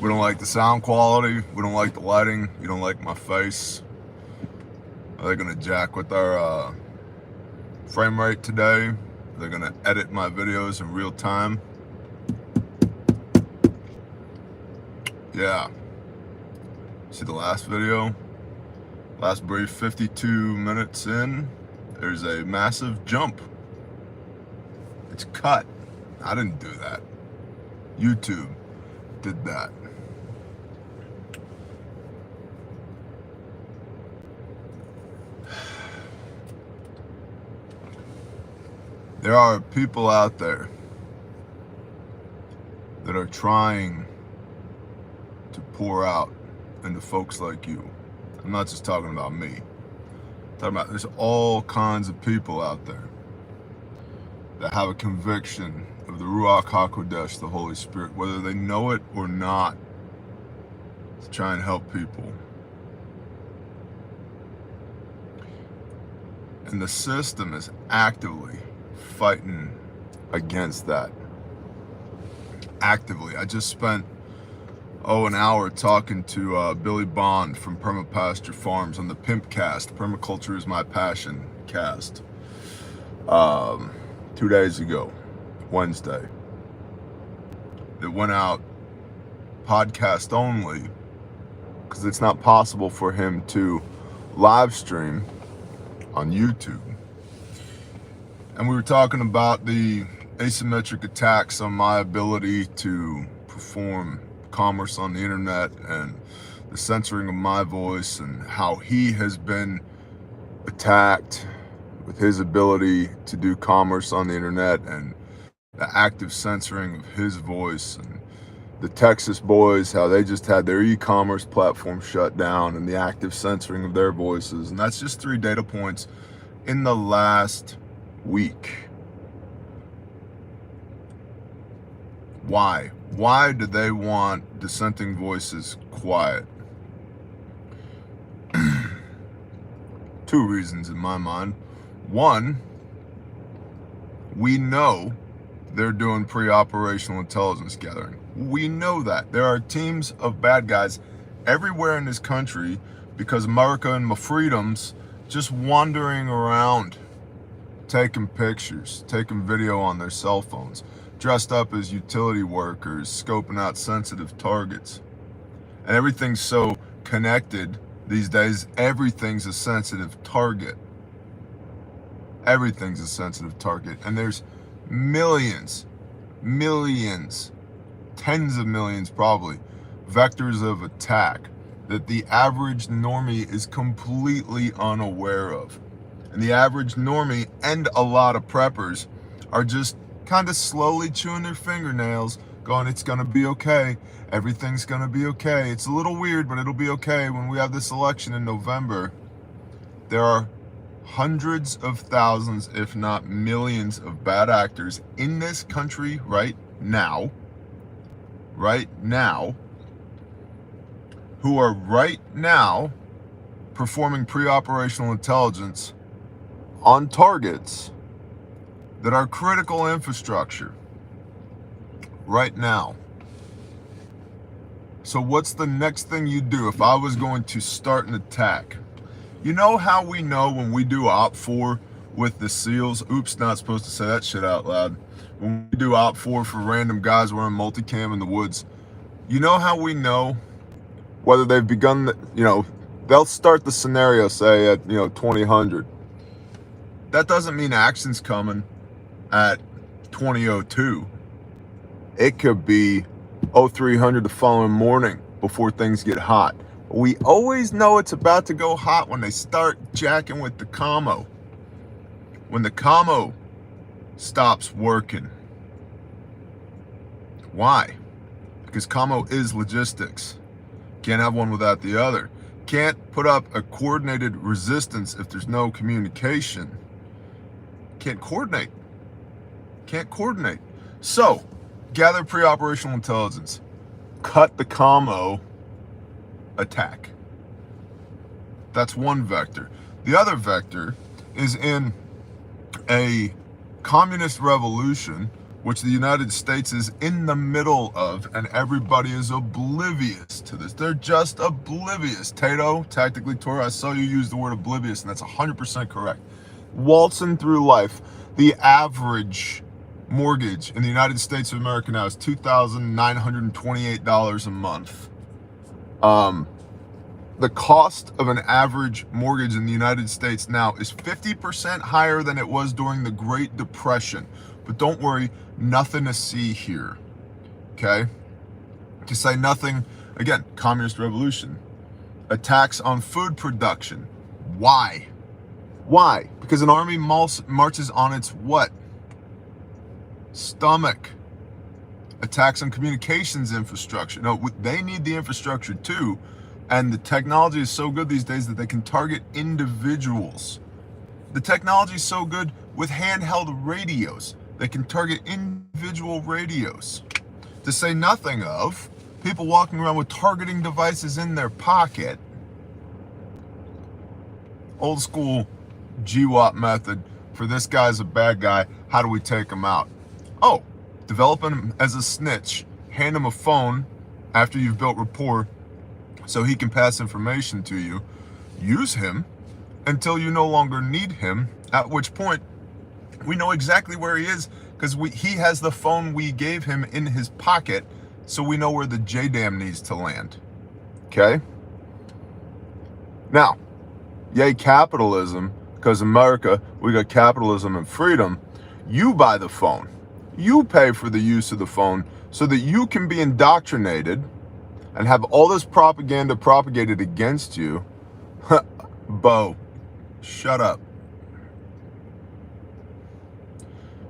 We don't like the sound quality. We don't like the lighting. You don't like my face. Are they gonna jack with our frame rate today? They're gonna edit my videos in real time. Yeah. See the last video? Last brief, 52 minutes in, there's a massive jump. It's cut. I didn't do that. YouTube did that. There are people out there that are trying to pour out into folks like you. I'm not just talking about me. I'm talking about there's all kinds of people out there that have a conviction of the Ruach HaKodesh, the Holy Spirit, whether they know it or not, to try and help people. And the system is actively fighting against that. Actively. I just spent an hour talking to Billy Bond from Permapasture Farms on the Pimp Cast, Permaculture is My Passion cast, 2 days ago, Wednesday. It went out podcast only because it's not possible for him to live stream on YouTube. And we were talking about the asymmetric attacks on my ability to perform commerce on the internet and the censoring of my voice and how he has been attacked with his ability to do commerce on the internet and the active censoring of his voice, and the Texas boys, how they just had their e-commerce platform shut down and the active censoring of their voices. And that's just 3 data points in the last week. Why? Why do they want dissenting voices quiet? 2 reasons in my mind. 1, we know they're doing pre-operational intelligence gathering. We know that. There are teams of bad guys everywhere in this country because America and my freedoms just wandering around, taking pictures, taking video on their cell phones, dressed up as utility workers, scoping out sensitive targets. And everything's so connected these days, everything's a sensitive target. Everything's a sensitive target. And there's millions, tens of millions probably, vectors of attack that the average normie is completely unaware of. And the average normie and a lot of preppers are just kind of slowly chewing their fingernails, going, it's gonna be okay, everything's gonna be okay. It's a little weird, but it'll be okay when we have this election in November. There are hundreds of thousands, if not millions, of bad actors in this country right now, who are right now performing pre-operational intelligence on targets that are critical infrastructure right now. So what's the next thing you do if I was going to start an attack? You know how we know when we do OP4 with the SEALs? Oops, not supposed to say that shit out loud. When we do OP4 for random guys wearing multicam in the woods, you know how we know whether they've begun, they'll start the scenario, say at, 2000. That doesn't mean action's coming at 2002. It could be 0300 the following morning before things get hot. We always know it's about to go hot when they start jacking with the commo. When the commo stops working. Why? Because commo is logistics. Can't have one without the other. Can't put up a coordinated resistance if there's no communication. Can't coordinate. So, gather pre-operational intelligence. Cut the commo attack. That's one vector. The other vector is in a communist revolution which the United States is in the middle of, and everybody is oblivious to this. They're just oblivious. Tato, Tactically Tora, I saw you use the word oblivious, and that's 100% correct. Waltzing through life, the average mortgage in the United States of America now is $2,928 a month. The cost of an average mortgage in the United States now is 50% higher than it was during the Great Depression. But don't worry, nothing to see here, okay? To say nothing, again, communist revolution, attacks on food production. Why? Why? Because an army marches on its what? Stomach. Attacks on communications infrastructure. No, they need the infrastructure too. And the technology is so good these days that they can target individuals. The technology is so good with handheld radios. They can target individual radios. To say nothing of people walking around with targeting devices in their pocket. Old school GWAT method for this guy's a bad guy. How do we take him out? Oh, develop him as a snitch. Hand him a phone after you've built rapport so he can pass information to you. Use him until you no longer need him, at which point we know exactly where he is because he has the phone we gave him in his pocket, so we know where the JDAM needs to land. Okay? Now, yay capitalism, because America, we got capitalism and freedom. You buy the phone. You pay for the use of the phone so that you can be indoctrinated and have all this propaganda propagated against you. Bo, shut up.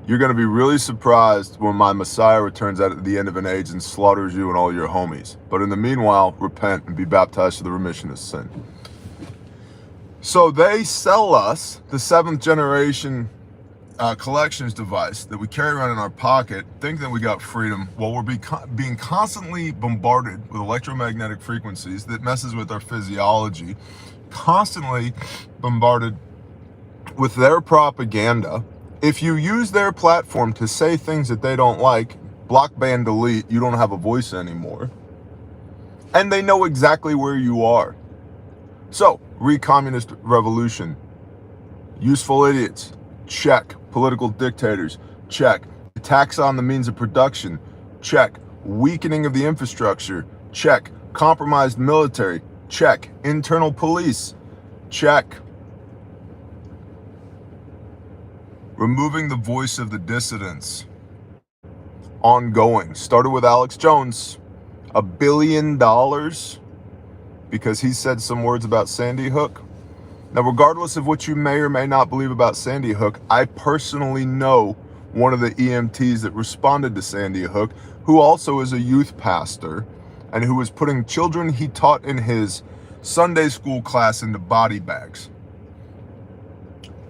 You're going to be really surprised when my Messiah returns out at the end of an age and slaughters you and all your homies. But in the meanwhile, repent and be baptized for the remission of sin. So they sell us the 7th generation collections device that we carry around in our pocket, think that we got freedom, while we're being constantly bombarded with electromagnetic frequencies that messes with our physiology, constantly bombarded with their propaganda. If you use their platform to say things that they don't like, block, ban, delete, you don't have a voice anymore. And they know exactly where you are. So, re-communist revolution, useful idiots, check. Political dictators, check. Attacks on the means of production, check. Weakening of the infrastructure, check. Compromised military, check. Internal police, check. Removing the voice of the dissidents, ongoing. Started with Alex Jones, $1 billion because he said some words about Sandy Hook. Now, regardless of what you may or may not believe about Sandy Hook, I personally know one of the EMTs that responded to Sandy Hook, who also is a youth pastor and who was putting children he taught in his Sunday school class into body bags.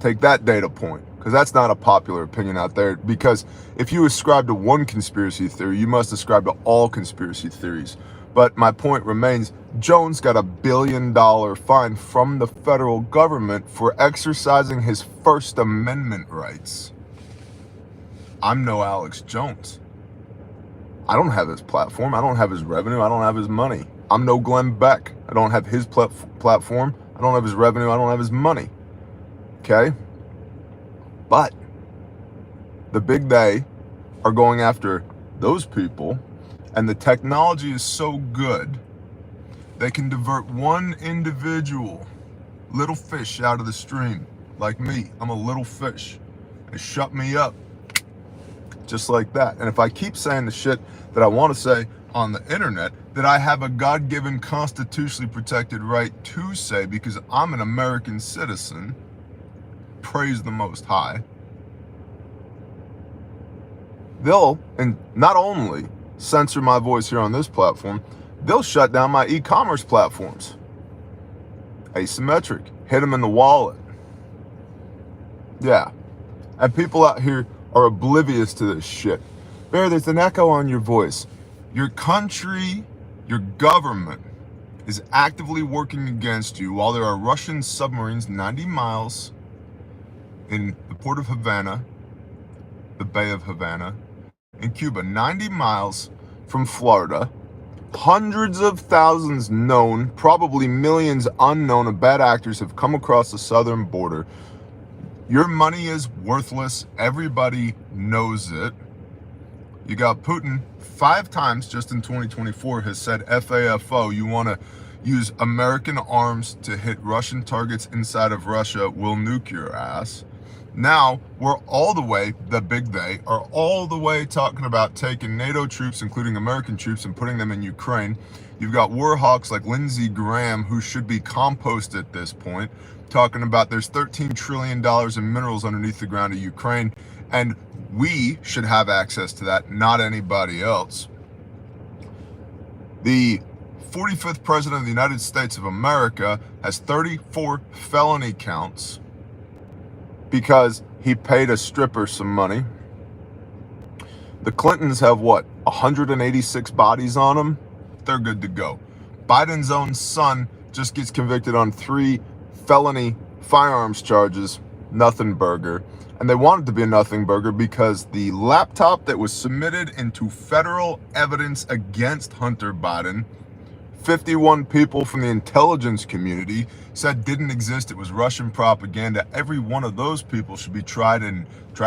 Take that data point, because that's not a popular opinion out there, because if you ascribe to one conspiracy theory, you must ascribe to all conspiracy theories. But my point remains, Jones got $1 billion fine from the federal government for exercising his First Amendment rights. I'm no Alex Jones. I don't have his platform. I don't have his revenue. I don't have his money. I'm no Glenn Beck. I don't have his platform. I don't have his revenue. I don't have his money. Okay? But the big they are going after those people, and the technology is so good, they can divert one individual, little fish, out of the stream. Like me, I'm a little fish. They shut me up. Just like that. And if I keep saying the shit that I want to say on the internet, that I have a God-given, constitutionally protected right to say because I'm an American citizen, praise the Most High, they'll, and not only censor my voice here on this platform, they'll shut down my e-commerce platforms. Asymmetric. Hit them in the wallet. Yeah. And people out here are oblivious to this shit. Bear, there's an echo on your voice. Your country, your government is actively working against you while there are Russian submarines 90 miles in the port of Havana, the Bay of Havana, in Cuba, 90 miles from Florida. Hundreds of thousands known, probably millions unknown of bad actors have come across the southern border. Your money is worthless. Everybody knows it. You got Putin 5 times just in 2024 has said FAFO, you want to use American arms to hit Russian targets inside of Russia, we'll nuke your ass. Now we're all the way, the big they are all the way talking about taking NATO troops, including American troops, and putting them in Ukraine. You've got war hawks like Lindsey Graham, who should be compost at this point, talking about there's $13 trillion in minerals underneath the ground of Ukraine, and we should have access to that, not anybody else. The 45th President of the United States of America has 34 felony counts because he paid a stripper some money. The Clintons have, what, 186 bodies on them? They're good to go. Biden's own son just gets convicted on 3 felony firearms charges, nothing burger. And they want it to be a nothing burger because the laptop that was submitted into federal evidence against Hunter Biden, 51 people from the intelligence community said didn't exist. It was Russian propaganda. Every one of those people should be tried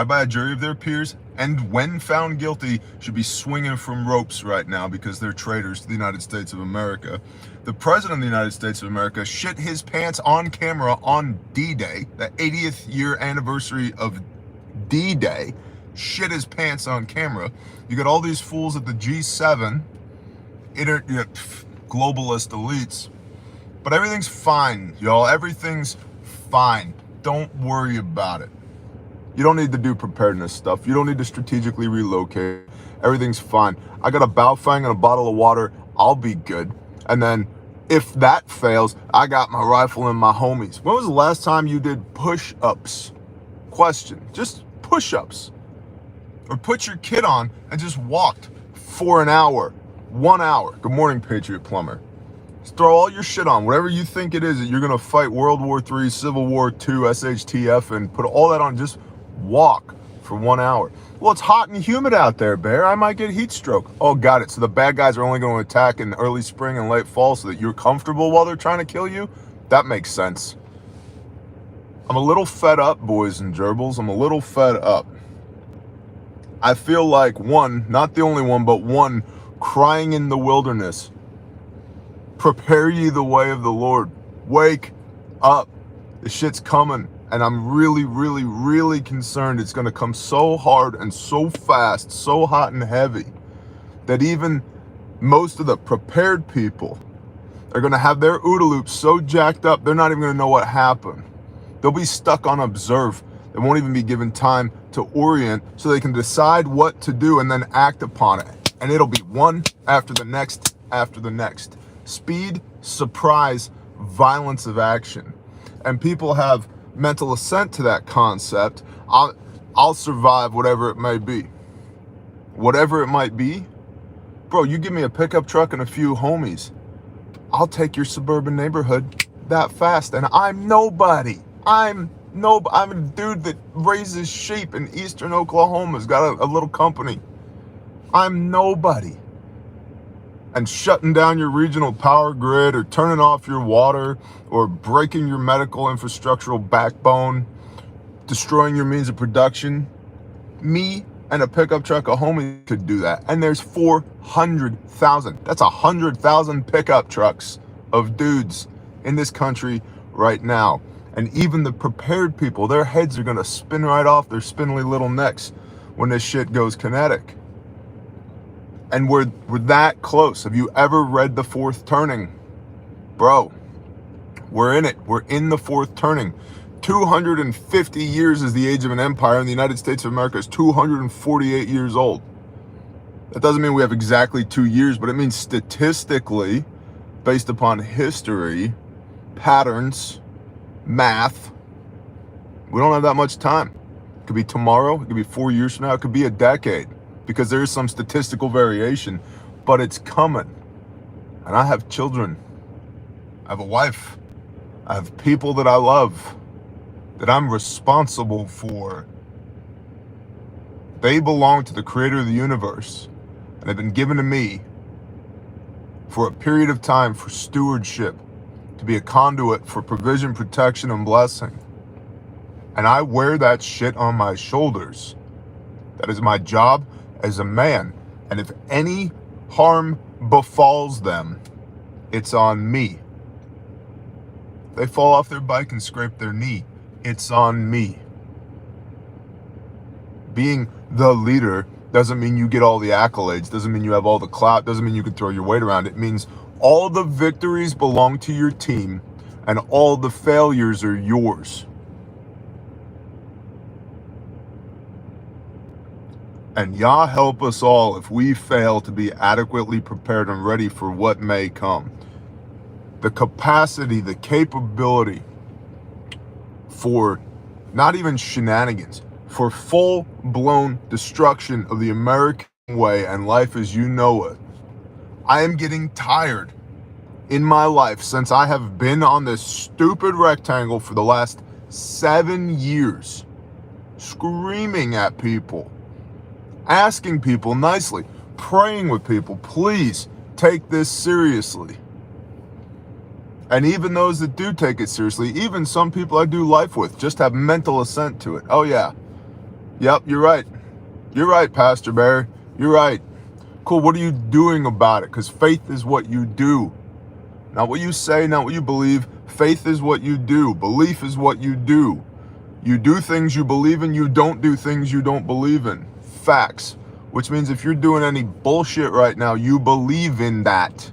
by a jury of their peers, and when found guilty, should be swinging from ropes right now because they're traitors to the United States of America. The President of the United States of America shit his pants on camera on D-Day, the 80th year anniversary of D-Day, shit his pants on camera. You got all these fools at the G7, globalist elites, but everything's fine, y'all. Everything's fine. Don't worry about it. You don't need to do preparedness stuff. You don't need to strategically relocate. Everything's fine. I got a Baofeng and a bottle of water. I'll be good. And then if that fails, I got my rifle and my homies. When was the last time you did push-ups? Question. Just push-ups. Or put your kid on and just walked for an hour. 1 hour. Good morning, Patriot Plumber. Just throw all your shit on, whatever you think it is that you're gonna fight World War III, Civil War II, SHTF, and put all that on. Just walk for 1 hour. Well, it's hot and humid out there, Bear. I might get heat stroke. Oh, got it. So the bad guys are only going to attack in early spring and late fall so that you're comfortable while they're trying to kill you? That makes sense. I'm a little fed up, boys and gerbils. I'm a little fed up. I feel like one, not the only one, but one crying in the wilderness. Prepare ye the way of the Lord. Wake up. The shit's coming. And I'm really, really, really concerned it's going to come so hard and so fast, so hot and heavy, that even most of the prepared people are going to have their OODA loops so jacked up, they're not even going to know what happened. They'll be stuck on observe. They won't even be given time to orient so they can decide what to do and then act upon it. And it'll be one after the next, after the next. Speed, surprise, violence of action. And people have mental assent to that concept. I'll survive whatever it may be. Whatever it might be. Bro, you give me a pickup truck and a few homies, I'll take your suburban neighborhood that fast. And I'm nobody. I'm a dude that raises sheep in eastern Oklahoma. Has got a little company. I'm nobody. And shutting down your regional power grid or turning off your water or breaking your medical infrastructural backbone, destroying your means of production. Me and a pickup truck of homies could do that. And there's 400,000. That's 100,000 pickup trucks of dudes in this country right now. And even the prepared people, their heads are going to spin right off their spindly little necks when this shit goes kinetic. And we're that close. Have you ever read The Fourth Turning? Bro, we're in it. We're in the fourth turning. 250 years is the age of an empire, and the United States of America is 248 years old. That doesn't mean we have exactly 2 years, but it means statistically, based upon history, patterns, math, we don't have that much time. It could be tomorrow. It could be 4 years from now. It could be a decade. Because there is some statistical variation, but it's coming. And I have children. I have a wife. I have people that I love, that I'm responsible for. They belong to the creator of the universe and have been given to me for a period of time for stewardship, to be a conduit for provision, protection, and blessing. And I wear that shit on my shoulders. That is my job as a man. And if any harm befalls them, it's on me. If they fall off their bike and scrape their knee, it's on me. Being the leader doesn't mean you get all the accolades, doesn't mean you have all the clout, doesn't mean you can throw your weight around. It means all the victories belong to your team and all the failures are yours. And Yah help us all if we fail to be adequately prepared and ready for what may come. The capacity, the capability for not even shenanigans, for full-blown destruction of the American way and life as you know it. I am getting tired in my life since I have been on this stupid rectangle for the last 7 years, screaming at people, asking people nicely, praying with people, please take this seriously. And even those that do take it seriously, even some people I do life with, just have mental assent to it. Oh yeah, yep, you're right. You're right, Pastor Barry. You're right. Cool, what are you doing about it? Because faith is what you do. Not what you say, not what you believe. Faith is what you do. Belief is what you do. You do things you believe in, you don't do things you don't believe in. Facts. Which means if you're doing any bullshit right now, you believe in that.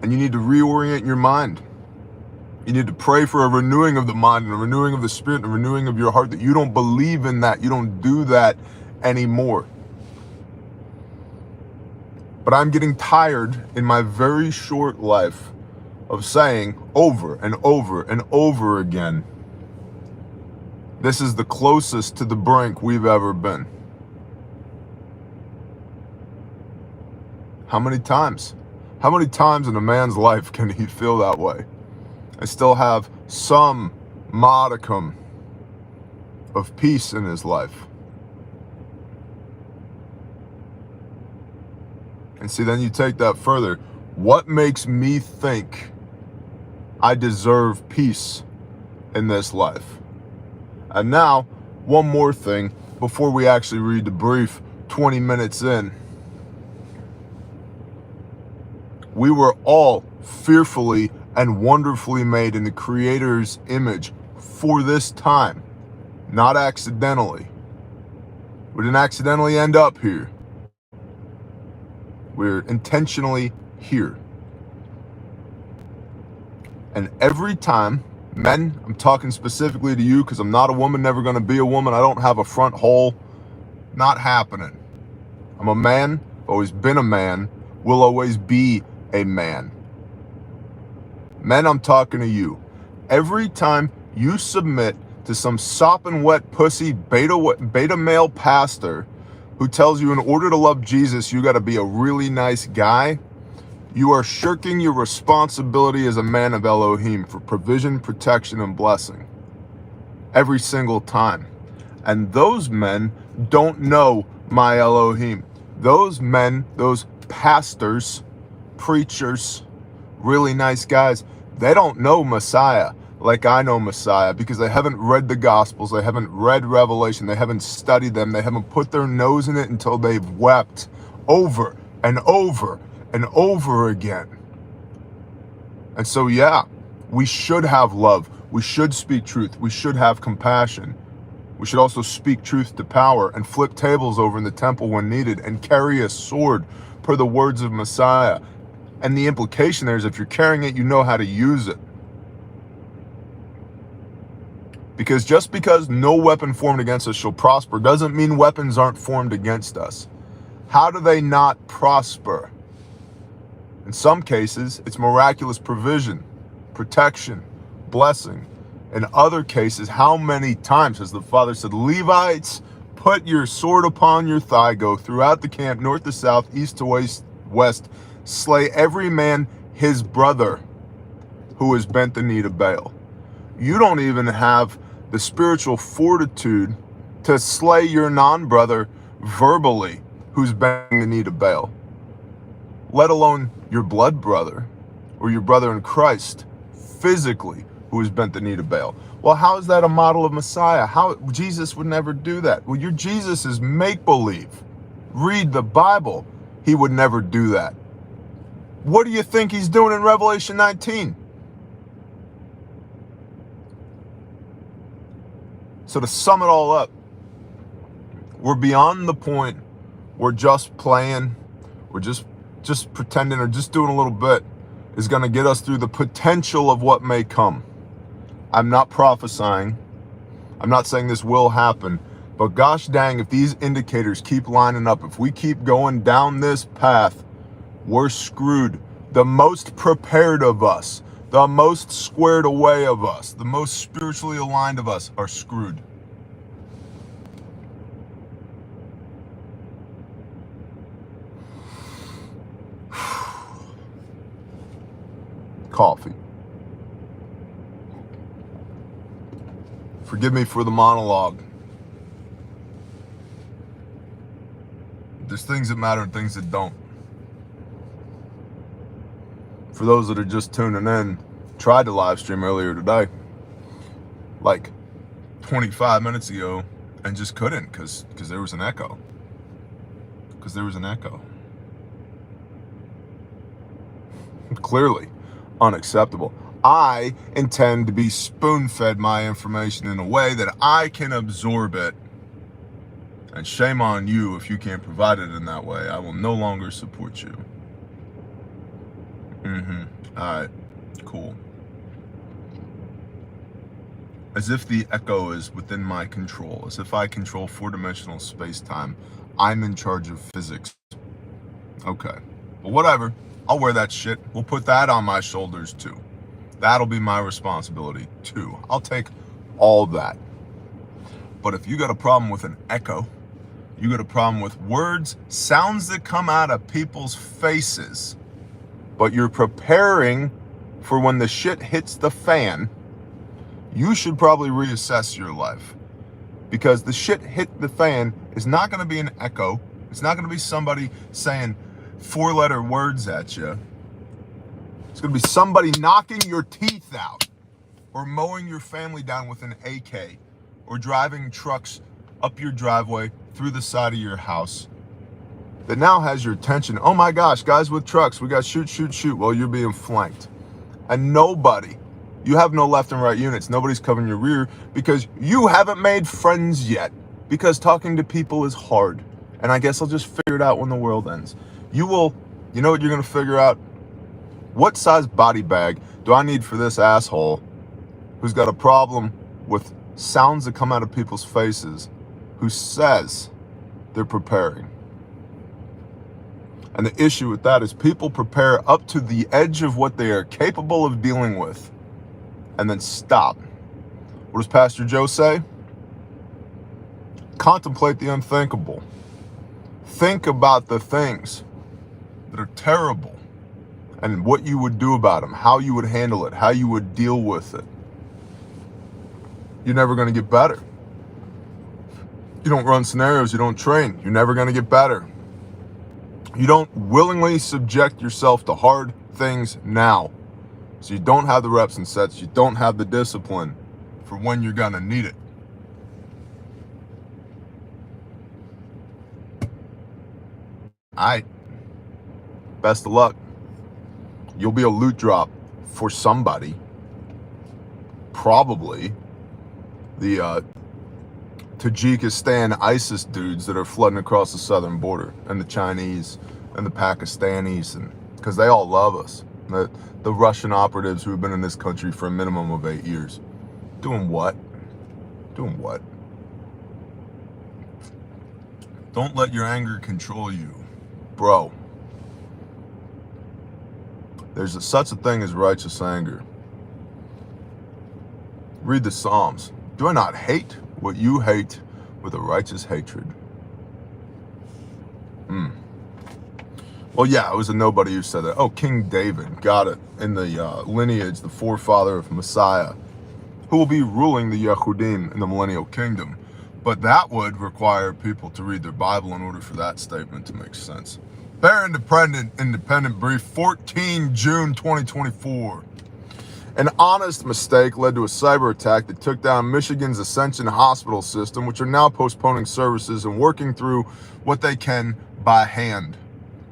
And you need to reorient your mind. You need to pray for a renewing of the mind and a renewing of the spirit and a renewing of your heart, that you don't believe in that. You don't do that anymore. But I'm getting tired in my very short life of saying over and over and over again, this is the closest to the brink we've ever been. How many times? How many times in a man's life can he feel that way and still have some modicum of peace in his life? And see, then you take that further. What makes me think I deserve peace in this life? And now, one more thing before we actually read the brief 20 minutes in. We were all fearfully and wonderfully made in the Creator's image for this time, not accidentally. We didn't accidentally end up here. We're intentionally here. And every time, men, I'm talking specifically to you because I'm not a woman, never going to be a woman. I don't have a front hole. Not happening. I'm a man, always been a man, will always be a man. Men, I'm talking to you. Every time you submit to some sopping wet pussy beta male pastor who tells you in order to love Jesus, you got to be a really nice guy, you are shirking your responsibility as a man of Elohim for provision, protection, and blessing. Every single time. And those men don't know my Elohim. Those men, those pastors, preachers, really nice guys, they don't know Messiah like I know Messiah because they haven't read the Gospels, they haven't read Revelation, they haven't studied them, they haven't put their nose in it until they've wept over and over and over again. And so, yeah, we should have love. We should speak truth. We should have compassion. We should also speak truth to power and flip tables over in the temple when needed and carry a sword per the words of Messiah. And the implication there is if you're carrying it, you know how to use it. Because just because no weapon formed against us shall prosper doesn't mean weapons aren't formed against us. How do they not prosper? In some cases, it's miraculous provision, protection, blessing. In other cases, how many times has the Father said, Levites, put your sword upon your thigh, go throughout the camp, north to south, east to west, slay every man his brother who has bent the knee to Baal. You don't even have the spiritual fortitude to slay your non-brother verbally who's bending the knee to Baal, let alone your blood brother or your brother in Christ physically who has bent the knee to Baal. Well, how is that a model of Messiah? How Jesus would never do that? Well, your Jesus is make-believe. Read the Bible. He would never do that. What do you think he's doing in Revelation 19? So to sum it all up, we're beyond the point where just playing, or just pretending, or just doing a little bit is going to get us through the potential of what may come. I'm not prophesying. I'm not saying this will happen. But gosh dang, if these indicators keep lining up, if we keep going down this path, we're screwed. The most prepared of us, the most squared away of us, the most spiritually aligned of us are screwed. Coffee. Forgive me for the monologue. There's things that matter and things that don't. For those that are just tuning in, tried to live stream earlier today, like 25 minutes ago, and just couldn't because there was an echo. Clearly unacceptable. I intend to be spoon-fed my information in a way that I can absorb it. And shame on you if you can't provide it in that way. I will no longer support you. All right, cool. As if the echo is within my control, as if I control four-dimensional space-time. I'm in charge of physics. Okay, well, whatever. I'll wear that shit. We'll put that on my shoulders too. That'll be my responsibility too. I'll take all that. But if you got a problem with an echo, you got a problem with words, sounds that come out of people's faces, but you're preparing for when the shit hits the fan, you should probably reassess your life. Because the shit hit the fan is not going to be an echo. It's not going to be somebody saying four-letter words at you. It's going to be somebody knocking your teeth out, or mowing your family down with an AK, or driving trucks up your driveway through the side of your house that now has your attention. Oh my gosh, guys with trucks, we got shoot. Well, you're being flanked. And nobody, you have no left and right units. Nobody's covering your rear because you haven't made friends yet. Because talking to people is hard. And I guess I'll just figure it out when the world ends. You know what you're going to figure out? What size body bag do I need for this asshole who's got a problem with sounds that come out of people's faces, who says they're preparing? And the issue with that is people prepare up to the edge of what they are capable of dealing with and then stop. What does Pastor Joe say? Contemplate the unthinkable. Think about the things that are terrible and what you would do about them, how you would handle it, how you would deal with it. You're never going to get better. You don't run scenarios, you don't train. You're never going to get better. You don't willingly subject yourself to hard things now. So you don't have the reps and sets. You don't have the discipline for when you're going to need it. All right. Best of luck. You'll be a loot drop for somebody. Probably the Tajikistan ISIS dudes that are flooding across the southern border, and the Chinese and the Pakistanis, and because they all love us. The Russian operatives who have been in this country for a minimum of 8 years. Doing what? Doing what? Don't let your anger control you, bro. There's such a thing as righteous anger. Read the Psalms. Do I not hate what you hate with a righteous hatred? Well, yeah, it was a nobody who said that. Oh, King David got it in the lineage, the forefather of Messiah, who will be ruling the Yehudim in the millennial kingdom. But that would require people to read their Bible in order for that statement to make sense. Bear Independent Brief, 14 June 2024. An honest mistake led to a cyber attack that took down Michigan's Ascension Hospital system, which are now postponing services and working through what they can by hand.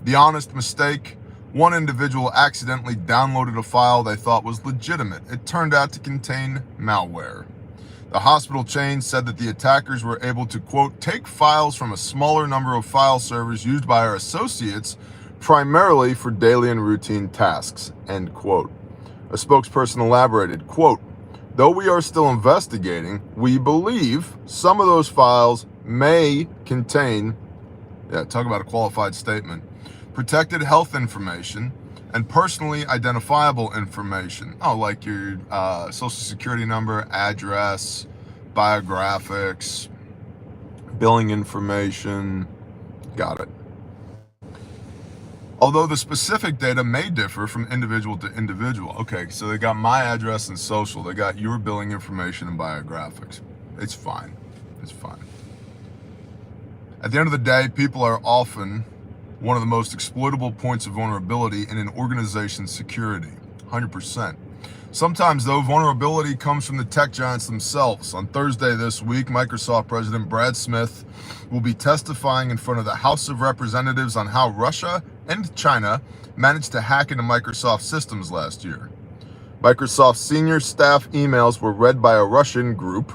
The honest mistake: one individual accidentally downloaded a file they thought was legitimate. It turned out to contain malware. The hospital chain said that the attackers were able to, quote, take files from a smaller number of file servers used by our associates primarily for daily and routine tasks, end quote. A spokesperson elaborated, quote, though we are still investigating, we believe some of those files may contain, talk about a qualified statement, protected health information and personally identifiable information. Oh, like your social security number, address, biographics, billing information. Got it. Although the specific data may differ from individual to individual. Okay, so they got my address and social. They got your billing information and biographics. It's fine. It's fine. At the end of the day, people are often one of the most exploitable points of vulnerability in an organization's security, 100%. Sometimes, though, vulnerability comes from the tech giants themselves. On Thursday this week, Microsoft President Brad Smith will be testifying in front of the House of Representatives on how Russia and China managed to hack into Microsoft systems last year. Microsoft's senior staff emails were read by a Russian group,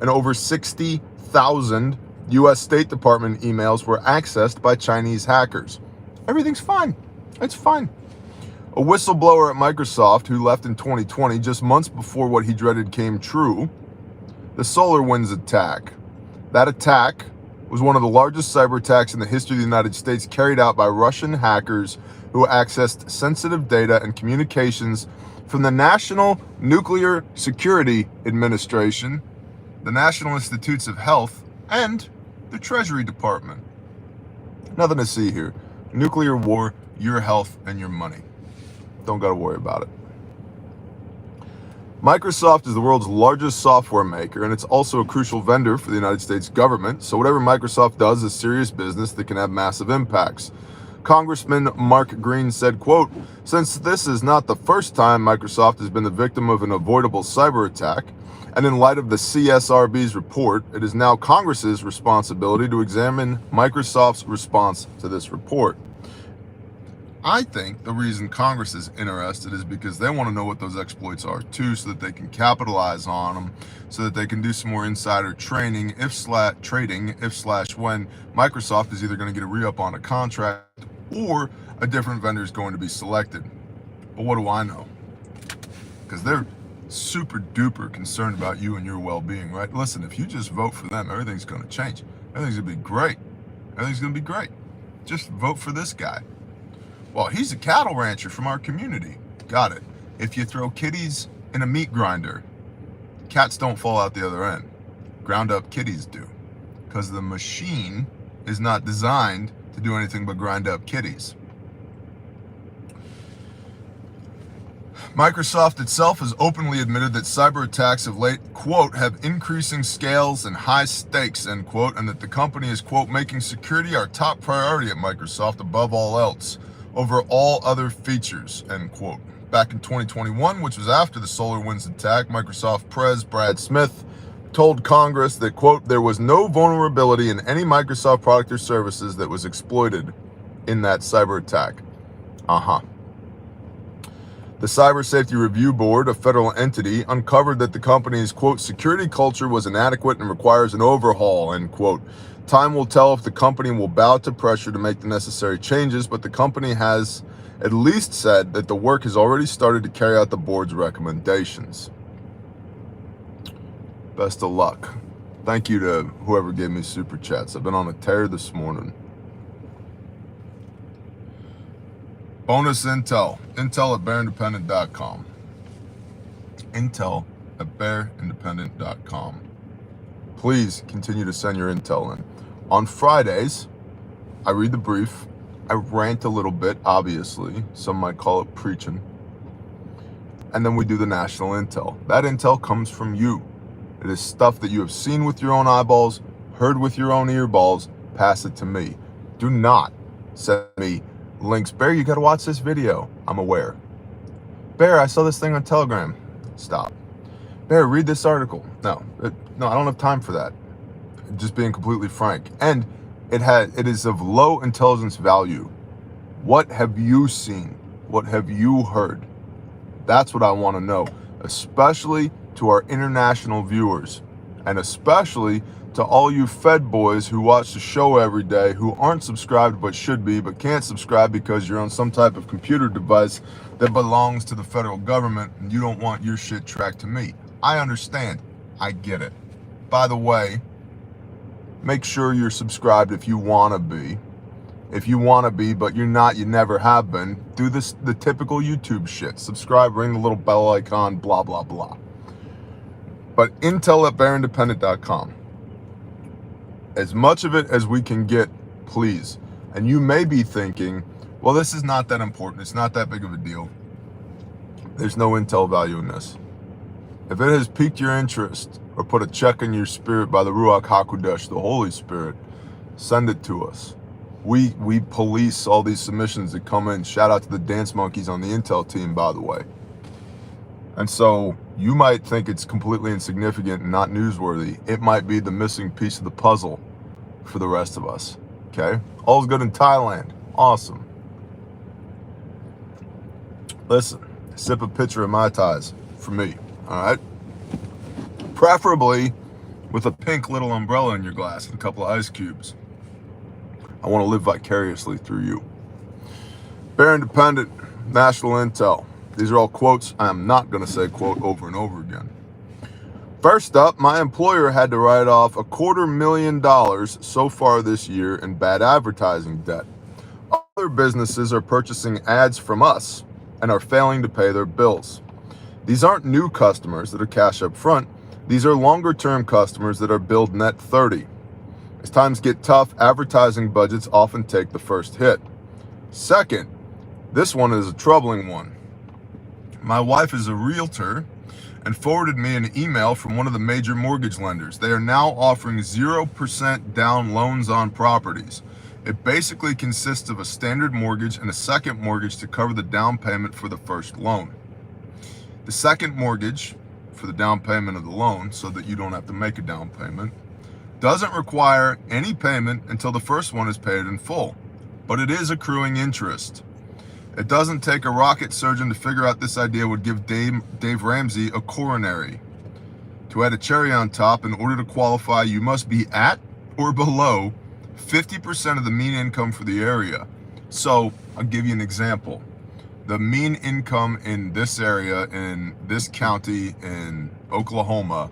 and over 60,000 U.S. State Department emails were accessed by Chinese hackers. Everything's fine. It's fine. A whistleblower at Microsoft who left in 2020, just months before what he dreaded came true, the SolarWinds attack. That attack was one of the largest cyber attacks in the history of the United States, carried out by Russian hackers who accessed sensitive data and communications from the National Nuclear Security Administration, the National Institutes of Health, and the Treasury Department. Nothing to see here. Nuclear war, your health, and your money. Don't got to worry about it. Microsoft is the world's largest software maker, and it's also a crucial vendor for the United States government, so whatever Microsoft does is serious business that can have massive impacts. Congressman Mark Green said, quote, since this is not the first time Microsoft has been the victim of an avoidable cyber attack, and in light of the CSRB's report, it is now Congress's responsibility to examine Microsoft's response to this report. I think the reason Congress is interested is because they want to know what those exploits are too, so that they can capitalize on them, so that they can do some more insider trading if when Microsoft is either going to get a re-up on a contract or a different vendor is going to be selected. But what do I know? Because they're super duper concerned about you and your well-being, right? Listen, if you just vote for them, everything's going to change. Everything's going to be great. Everything's going to be great. Just vote for this guy. Well, he's a cattle rancher from our community. Got it. If you throw kitties in a meat grinder, cats don't fall out the other end. Ground up kitties do. Because the machine is not designed to do anything but grind up kitties. Microsoft itself has openly admitted that cyber attacks of late, quote, have increasing scales and high stakes, end quote, and that the company is, quote, making security our top priority at Microsoft above all else, over all other features, end quote. Back in 2021, which was after the SolarWinds attack, Microsoft Pres Brad Smith told Congress that, quote, there was no vulnerability in any Microsoft product or services that was exploited in that cyber attack. The Cyber Safety Review Board, a federal entity, uncovered that the company's, quote, security culture was inadequate and requires an overhaul, end quote. Time will tell if the company will bow to pressure to make the necessary changes, but the company has at least said that the work has already started to carry out the board's recommendations. Best of luck. Thank you to whoever gave me super chats. I've been on a tear this morning. Bonus intel. Intel at bearindependent.com. Intel at bearindependent.com. Please continue to send your intel in. On Fridays, I read the brief. I rant a little bit, obviously. Some might call it preaching. And then we do the national intel. That intel comes from you. It is stuff that you have seen with your own eyeballs, heard with your own earballs, pass it to me. Do not send me links. Bear, you got to watch this video. I'm aware. Bear, I saw this thing on Telegram. Stop. Bear, read this article. No, I don't have time for that. Just being completely frank. And it is of low intelligence value. What have you seen? What have you heard? That's what I want to know, especially to our international viewers, and especially to all you Fed boys who watch the show every day, who aren't subscribed but should be, but can't subscribe because you're on some type of computer device that belongs to the federal government and you don't want your shit tracked to me. I understand. I get it. By the way, make sure you're subscribed if you want to be. If you want to be, but you're not, you never have been, do the typical YouTube shit. Subscribe, ring the little bell icon, blah, blah, blah. But intel@bearindependent.com. As much of it as we can get, please. And you may be thinking, well, this is not that important. It's not that big of a deal. There's no intel value in this. If it has piqued your interest or put a check in your spirit by the Ruach HaKodesh, the Holy Spirit, send it to us. We police all these submissions that come in. Shout out to the dance monkeys on the intel team, by the way. And so you might think it's completely insignificant and not newsworthy. It might be the missing piece of the puzzle for the rest of us. Okay? All's good in Thailand. Awesome. Listen, sip a pitcher of Mai Tais for me. All right? Preferably with a pink little umbrella in your glass and a couple of ice cubes. I want to live vicariously through you. Bear Independent, National Intel. These are all quotes. I am not going to say quote over and over again. First up, my employer had to write off $250,000 so far this year in bad advertising debt. Other businesses are purchasing ads from us and are failing to pay their bills. These aren't new customers that are cash up front. These are longer-term customers that are billed net 30. As times get tough, advertising budgets often take the first hit. Second, this one is a troubling one. My wife is a realtor and forwarded me an email from one of the major mortgage lenders. They are now offering 0% down loans on properties. It basically consists of a standard mortgage and a second mortgage to cover the down payment for the first loan. The second mortgage for the down payment of the loan, so that you don't have to make a down payment, doesn't require any payment until the first one is paid in full, but it is accruing interest. It doesn't take a rocket surgeon to figure out this idea would give Dave Ramsey a coronary. To add a cherry on top, in order to qualify, you must be at or below 50% of the mean income for the area. So I'll give you an example. The mean income in this area, in this county, in Oklahoma,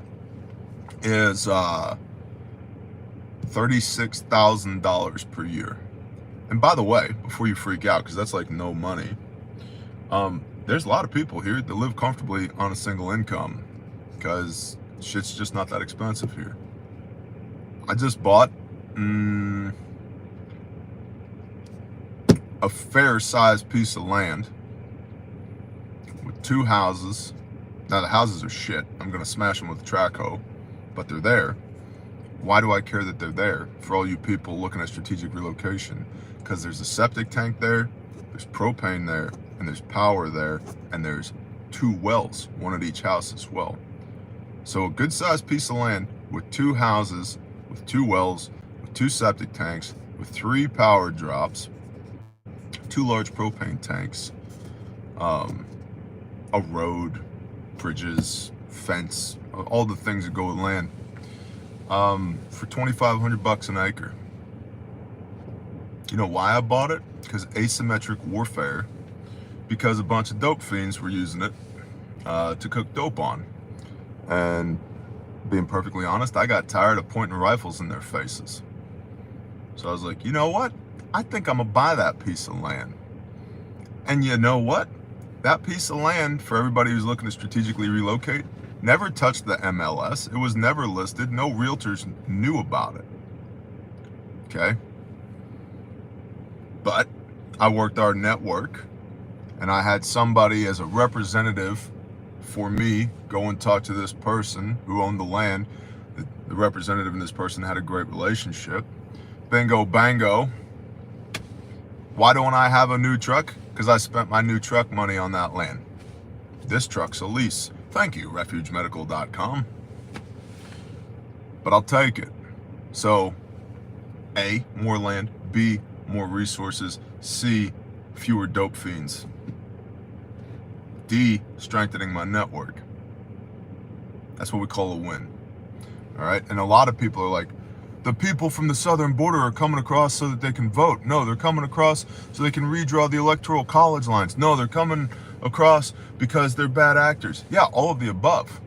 is $36,000 per year. And by the way, before you freak out, because that's like no money, there's a lot of people here that live comfortably on a single income because shit's just not that expensive here. I just bought a fair-sized piece of land with 2 houses. Now the houses are shit. I'm gonna smash them with a track hoe, but they're there. Why do I care that they're there? For all you people looking at strategic relocation, because there's a septic tank there, there's propane there, and there's power there, and there's 2 wells, one at each house as well. So a good-sized piece of land with 2 houses, with 2 wells, with 2 septic tanks, with 3 power drops, 2 large propane tanks, a road, bridges, fence, all the things that go with land, for $2,500 an acre. You know why I bought it? Because asymmetric warfare, because a bunch of dope fiends were using it to cook dope on. And being perfectly honest, I got tired of pointing rifles in their faces. So I was like, you know what? I think I'm gonna buy that piece of land. And you know what? That piece of land, for everybody who's looking to strategically relocate, never touched the MLS. It was never listed. No realtors knew about it. Okay? But I worked our network, and I had somebody as a representative for me go and talk to this person who owned the land. The representative and this person had a great relationship. Bingo, bango. Why don't I have a new truck? Because I spent my new truck money on that land. This truck's a lease. Thank you, refugemedical.com. But I'll take it. So, A, more land. B, more resources. C, fewer dope fiends. D, strengthening my network. That's what we call a win. All right? And a lot of people are like, the people from the southern border are coming across so that they can vote. No, they're coming across so they can redraw the electoral college lines. No, they're coming across because they're bad actors. Yeah, all of the above.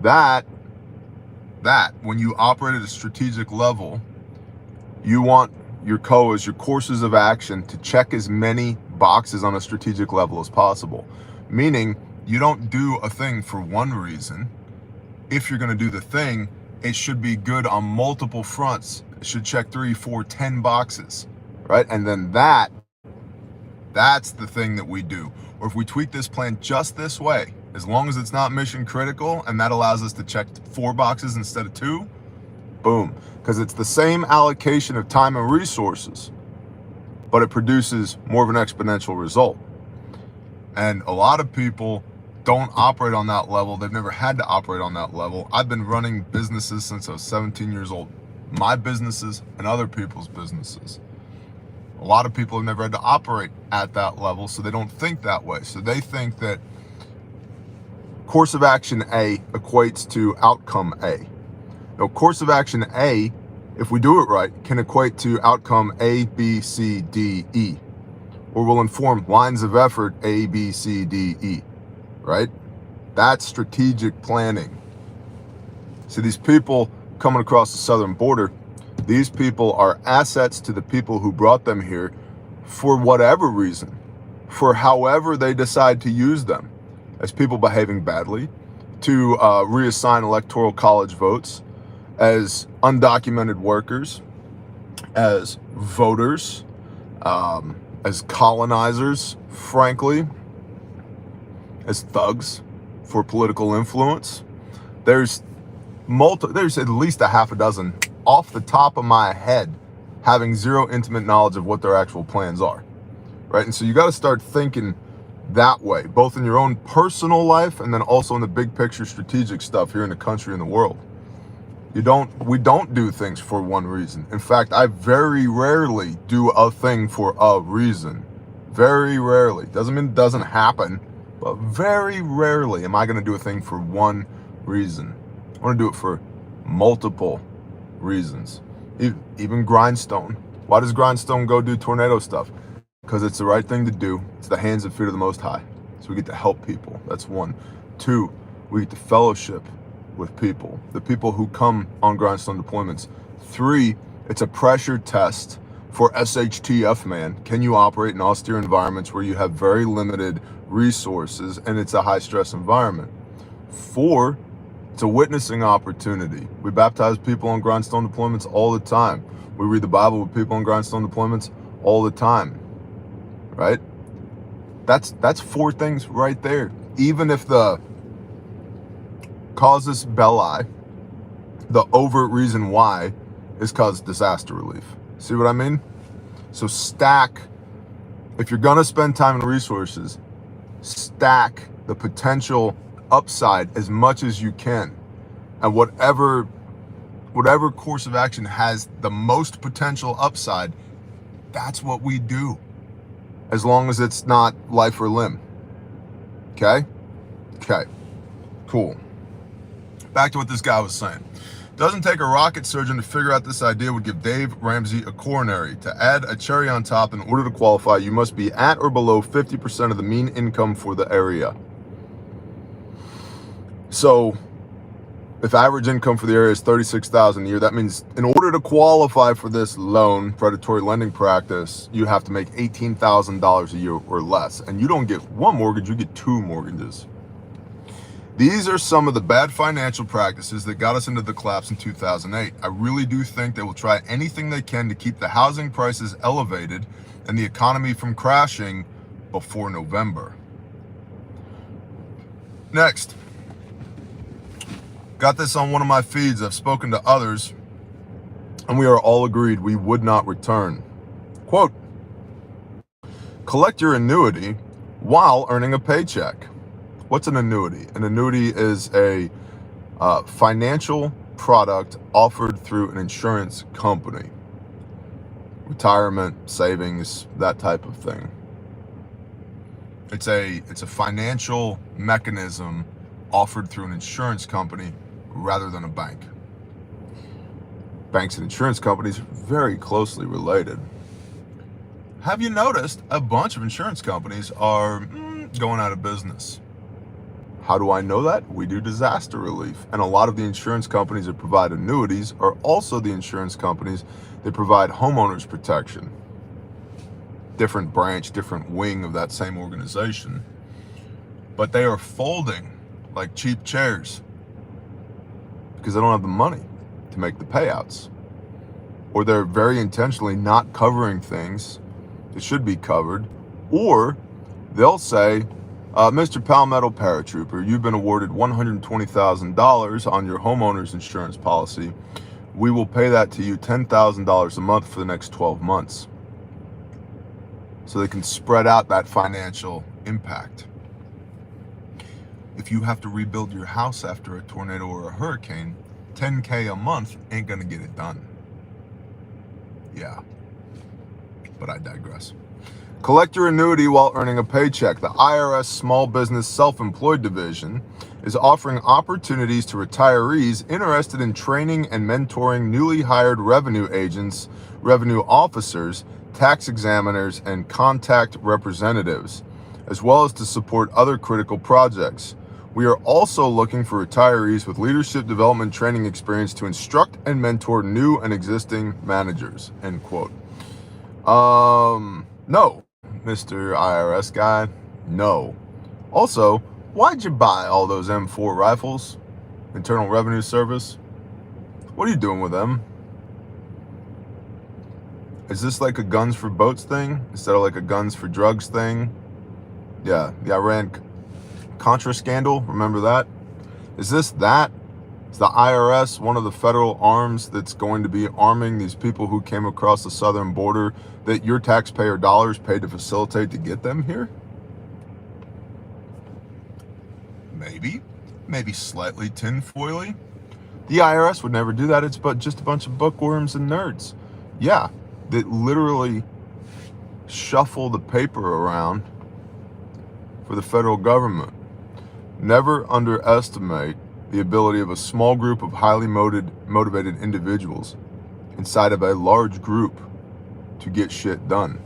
That, when you operate at a strategic level, you want your COAs, your courses of action, to check as many boxes on a strategic level as possible. Meaning, you don't do a thing for one reason. If you're going to do the thing, it should be good on multiple fronts. It should check 3, 4, 10 boxes, right? And then that's the thing that we do. Or if we tweak this plan just this way, as long as it's not mission critical, and that allows us to check 4 boxes instead of 2, boom. Because it's the same allocation of time and resources, but it produces more of an exponential result. And a lot of people don't operate on that level. They've never had to operate on that level. I've been running businesses since I was 17 years old. My businesses and other people's businesses. A lot of people have never had to operate at that level, so they don't think that way. So they think that course of action A equates to outcome A. Now, course of action A, if we do it right, can equate to outcome A, B, C, D, E. Or will inform lines of effort A, B, C, D, E. Right? That's strategic planning. See, these people coming across the southern border, these people are assets to the people who brought them here for whatever reason, for however they decide to use them, as people behaving badly, to reassign electoral college votes, as undocumented workers, as voters, as colonizers, frankly, as thugs for political influence. There's at least a half a dozen off the top of my head having zero intimate knowledge of what their actual plans are, right? And so you got to start thinking that way, both in your own personal life and then also in the big picture strategic stuff here in the country and the world. We don't do things for one reason. In fact, I very rarely do a thing for a reason. Very rarely. Doesn't mean it doesn't happen, but very rarely am I going to do a thing for one reason. I want to do it for multiple reasons. Even Grindstone. Why does Grindstone go do tornado stuff? Because it's the right thing to do. It's the hands and feet of the Most High. So we get to help people. That's 1. 2, we get to fellowship with people, the people who come on Grindstone deployments. 3, it's a pressure test for SHTF, man. Can you operate in austere environments where you have very limited resources and it's a high stress environment? 4, it's a witnessing opportunity. We baptize people on Grindstone deployments all the time. We read the Bible with people on Grindstone deployments all the time, right? That's 4 things right there. Even if the casus belli, the overt reason why, is cause disaster relief. See what I mean? So stack, if you're gonna spend time and resources, stack the potential upside as much as you can. And whatever course of action has the most potential upside, that's what we do. As long as it's not life or limb. Okay? Okay. Cool. Back to what this guy was saying. Doesn't take a rocket surgeon to figure out this idea would give Dave Ramsey a coronary. To add a cherry on top, in order to qualify, you must be at or below 50% of the mean income for the area. So, if average income for the area is $36,000 a year, that means in order to qualify for this loan, predatory lending practice, you have to make $18,000 a year or less. And you don't get 1 mortgage, you get 2 mortgages. These are some of the bad financial practices that got us into the collapse in 2008. I really do think they will try anything they can to keep the housing prices elevated and the economy from crashing before November. Next, Got this on one of my feeds. I've spoken to others, and we are all agreed we would not return. Quote, collect your annuity while earning a paycheck. What's an annuity? An annuity is a financial product offered through an insurance company. Retirement, savings, that type of thing. It's a financial mechanism offered through an insurance company rather than a bank. Banks and insurance companies are very closely related. Have you noticed a bunch of insurance companies are going out of business? How do I know that? We do disaster relief. And a lot of the insurance companies that provide annuities are also the insurance companies that provide homeowners protection. Different branch, different wing of that same organization. But they are folding like cheap chairs because they don't have the money to make the payouts. Or they're very intentionally not covering things that should be covered. Or they'll say, Mr. Palmetto Paratrooper, you've been awarded $120,000 on your homeowner's insurance policy. We will pay that to you $10,000 a month for the next 12 months. So they can spread out that financial impact. If you have to rebuild your house after a tornado or a hurricane, $10K a month ain't gonna get it done. Yeah, but I digress. Collect your annuity while earning a paycheck. The IRS Small Business Self-Employed Division is offering opportunities to retirees interested in training and mentoring newly hired revenue agents, revenue officers, tax examiners, and contact representatives, as well as to support other critical projects. We are also looking for retirees with leadership development training experience to instruct and mentor new and existing managers, end quote. No, Mr. IRS guy, no. Also, why'd you buy all those M4 rifles? Internal Revenue Service? What are you doing with them? Is this like a guns for boats thing instead of like a guns for drugs thing? Yeah, the Iran Contra scandal, remember that? Is this that? Is the IRS one of the federal arms that's going to be arming these people who came across the southern border that your taxpayer dollars paid to facilitate to get them here? Maybe slightly tinfoily. The IRS would never do that. It's but just a bunch of bookworms and nerds. Yeah, that literally shuffle the paper around for the federal government. Never underestimate the ability of a small group of highly motivated individuals inside of a large group to get shit done.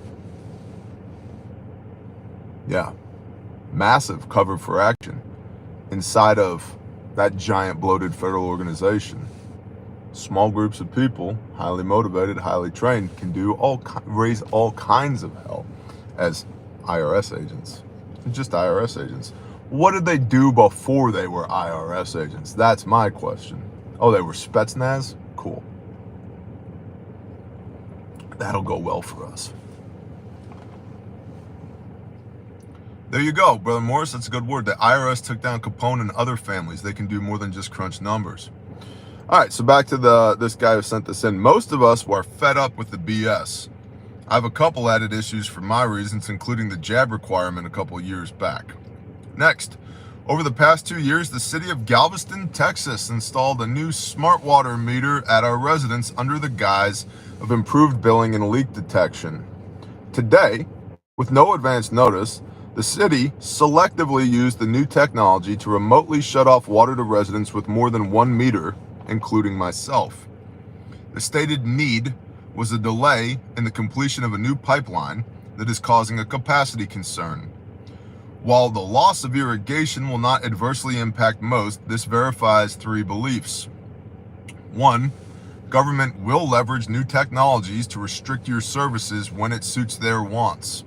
Yeah, massive cover for action inside of that giant bloated federal organization. Small groups of people, highly motivated, highly trained, can raise all kinds of hell as IRS agents. Just IRS agents. What did they do before they were IRS agents? That's my question. Oh, they were Spetsnaz? Cool. That'll go well for us. There you go, Brother Morris. That's a good word. The IRS took down Capone and other families. They can do more than just crunch numbers. All right, so back to this guy who sent this in. Most of us were fed up with the BS. I have a couple added issues for my reasons, including the jab requirement a couple years back. Next, over the past 2 years, the city of Galveston, Texas installed a new smart water meter at our residence under the guise of improved billing and leak detection. Today, with no advance notice, the city selectively used the new technology to remotely shut off water to residents with more than 1 meter, including myself. The stated need was a delay in the completion of a new pipeline that is causing a capacity concern. While the loss of irrigation will not adversely impact most, this verifies 3 beliefs. 1, government will leverage new technologies to restrict your services when it suits their wants.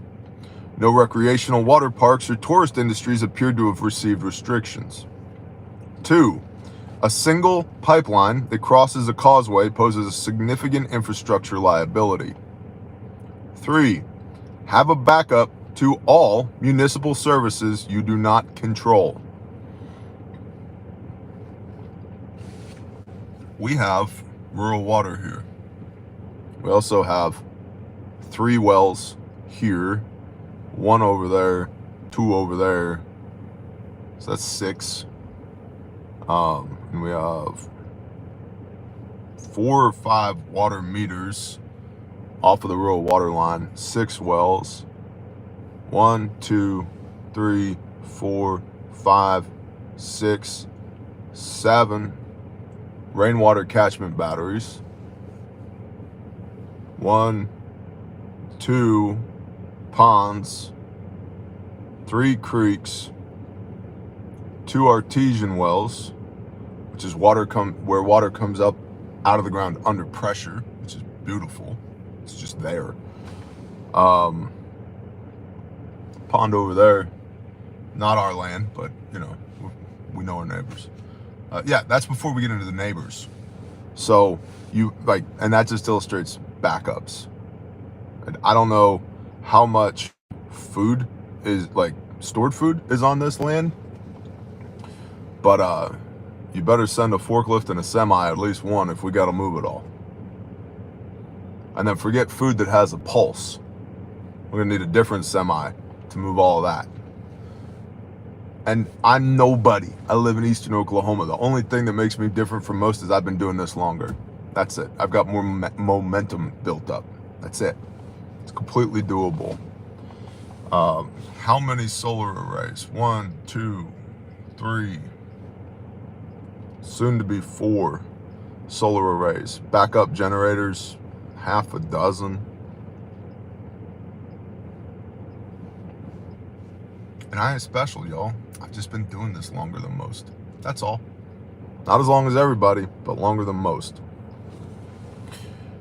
No recreational water parks or tourist industries appear to have received restrictions. 2, a single pipeline that crosses a causeway poses a significant infrastructure liability. 3, have a backup to all municipal services you do not control. we have rural water here. We also have 3 wells here, 1 over there, 2 over there. So that's 6. And we have 4 or 5 water meters off of the rural water line, 6 wells, 1, 2, 3, 4, 5, 6, 7 rainwater catchment batteries, 1, 2 ponds, 3 creeks, 2 artesian wells, which is where water comes up out of the ground under pressure, which is beautiful. It's just there. Pond over there, not our land, but you know, we know our neighbors. Yeah, that's before we get into the neighbors. So and that just illustrates backups. And I don't know how much food is, stored food is on this land, but you better send a forklift and a semi, at least one, if we got to move it all. And then forget food that has a pulse. We're gonna need a different semi to move all of that. And I'm nobody. I live in Eastern Oklahoma. The only thing that makes me different from most is I've been doing this longer. That's it. I've got more momentum built up. That's it. It's completely doable. How many solar arrays? 1, 2, 3, soon to be 4 solar arrays. Backup generators, 6. And I ain't special, y'all. I've just been doing this longer than most. That's all. Not as long as everybody, but longer than most.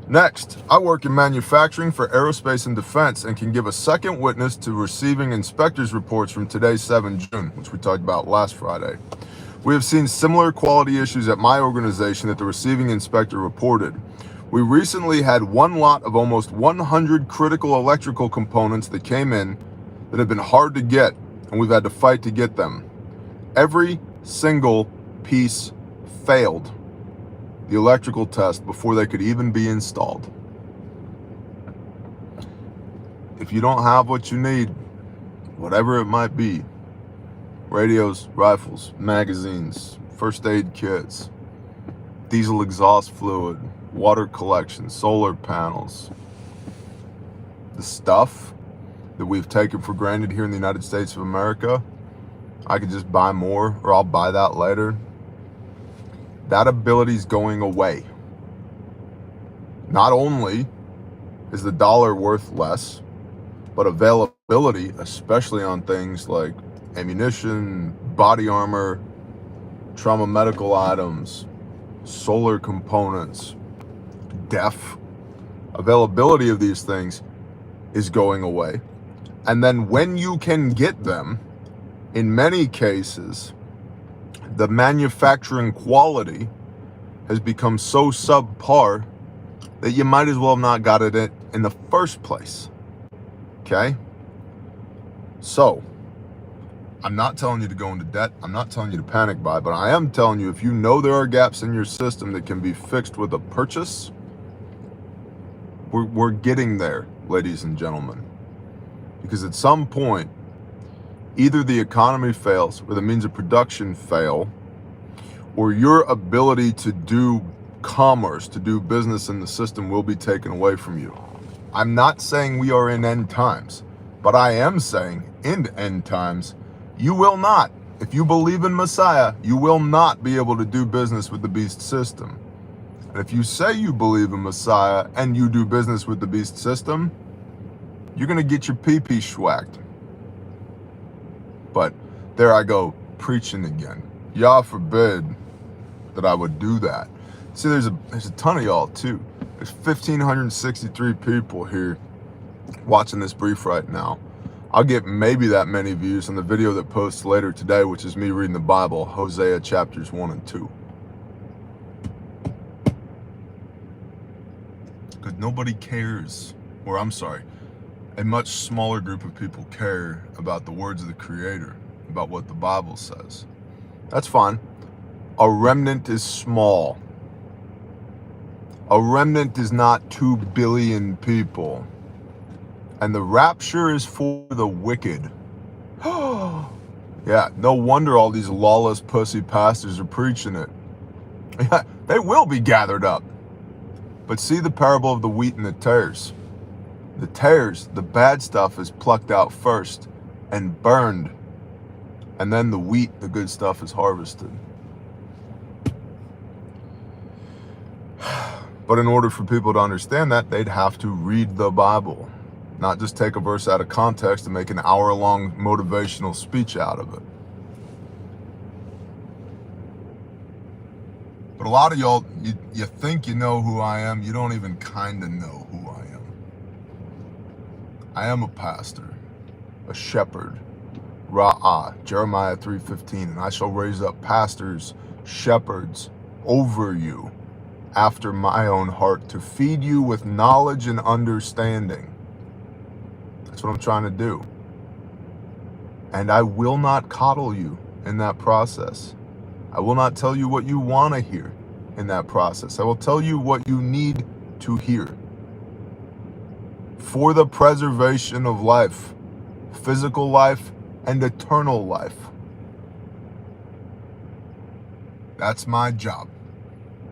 Next, I work in manufacturing for aerospace and defense and can give a second witness to receiving inspectors' reports from today's 7 June, which we talked about last Friday. We have seen similar quality issues at my organization that the receiving inspector reported. We recently had 1 lot of almost 100 critical electrical components that came in that have been hard to get, and we've had to fight to get them. Every single piece failed the electrical test before they could even be installed. If you don't have what you need, whatever it might be, radios, rifles, magazines, first aid kits, diesel exhaust fluid, water collection, solar panels, the stuff that we've taken for granted here in the United States of America, I could just buy more, or I'll buy that later. That ability's going away. Not only is the dollar worth less, but availability, especially on things like ammunition, body armor, trauma medical items, solar components, availability of these things is going away. And then when you can get them, in many cases, the manufacturing quality has become so subpar that you might as well have not got it in the first place. Okay? So, I'm not telling you to go into debt. I'm not telling you to panic buy, but I am telling you, if you know there are gaps in your system that can be fixed with a purchase, we're getting there, ladies and gentlemen. Because at some point, either the economy fails or the means of production fail, or your ability to do commerce, to do business in the system will be taken away from you. I'm not saying we are in end times, but I am saying in end times, you will not. If you believe in Messiah, you will not be able to do business with the beast system. And if you say you believe in Messiah and you do business with the beast system, you're going to get your pee-pee schwacked. But there I go, preaching again. Yah forbid that I would do that. See, there's a ton of y'all too. There's 1,563 people here watching this brief right now. I'll get maybe that many views on the video that posts later today, which is me reading the Bible, Hosea chapters 1 and 2. Because nobody cares, or I'm sorry, a much smaller group of people care about the words of the Creator, about what the Bible says. That's fine. A remnant is small. A remnant is not 2 billion people. And the rapture is for the wicked. Yeah, no wonder all these lawless pussy pastors are preaching it. Yeah, they will be gathered up. But see the parable of the wheat and the tares. The tares, the bad stuff, is plucked out first and burned. And then the wheat, the good stuff, is harvested. But in order for people to understand that, they'd have to read the Bible. Not just take a verse out of context and make an hour-long motivational speech out of it. But a lot of y'all, you think you know who I am. You don't even kind of know who I am. I am a pastor, a shepherd. Ra'ah, Jeremiah 3:15. And I shall raise up pastors, shepherds over you after my own heart, to feed you with knowledge and understanding. That's what I'm trying to do. And I will not coddle you in that process. I will not tell you what you want to hear in that process. I will tell you what you need to hear for the preservation of life, physical life and eternal life. That's my job.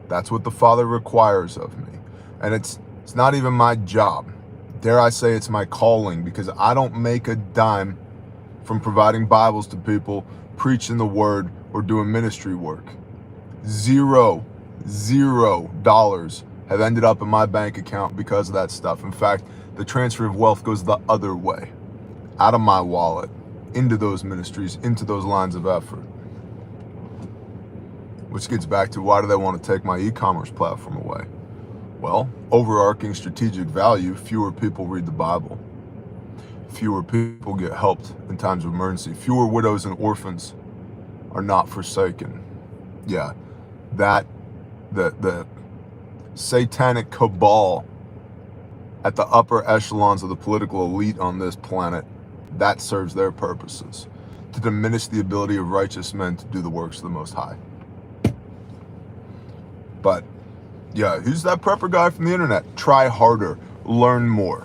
That's what the Father requires of me. And it's not even my job. Dare I say it's my calling, because I don't make a dime from providing Bibles to people, preaching the word, or doing ministry work. $0 have ended up in my bank account because of that stuff. In fact, the transfer of wealth goes the other way, out of my wallet, into those ministries, into those lines of effort. Which gets back to, why do they want to take my e-commerce platform away? Well, overarching strategic value: fewer people read the Bible. Fewer people get helped in times of emergency. Fewer widows and orphans are not forsaken. Yeah, that the satanic cabal at the upper echelons of the political elite on this planet, that serves their purposes, to diminish the ability of righteous men to do the works of the Most High. But yeah, who's that prepper guy from the internet? Try harder, learn more.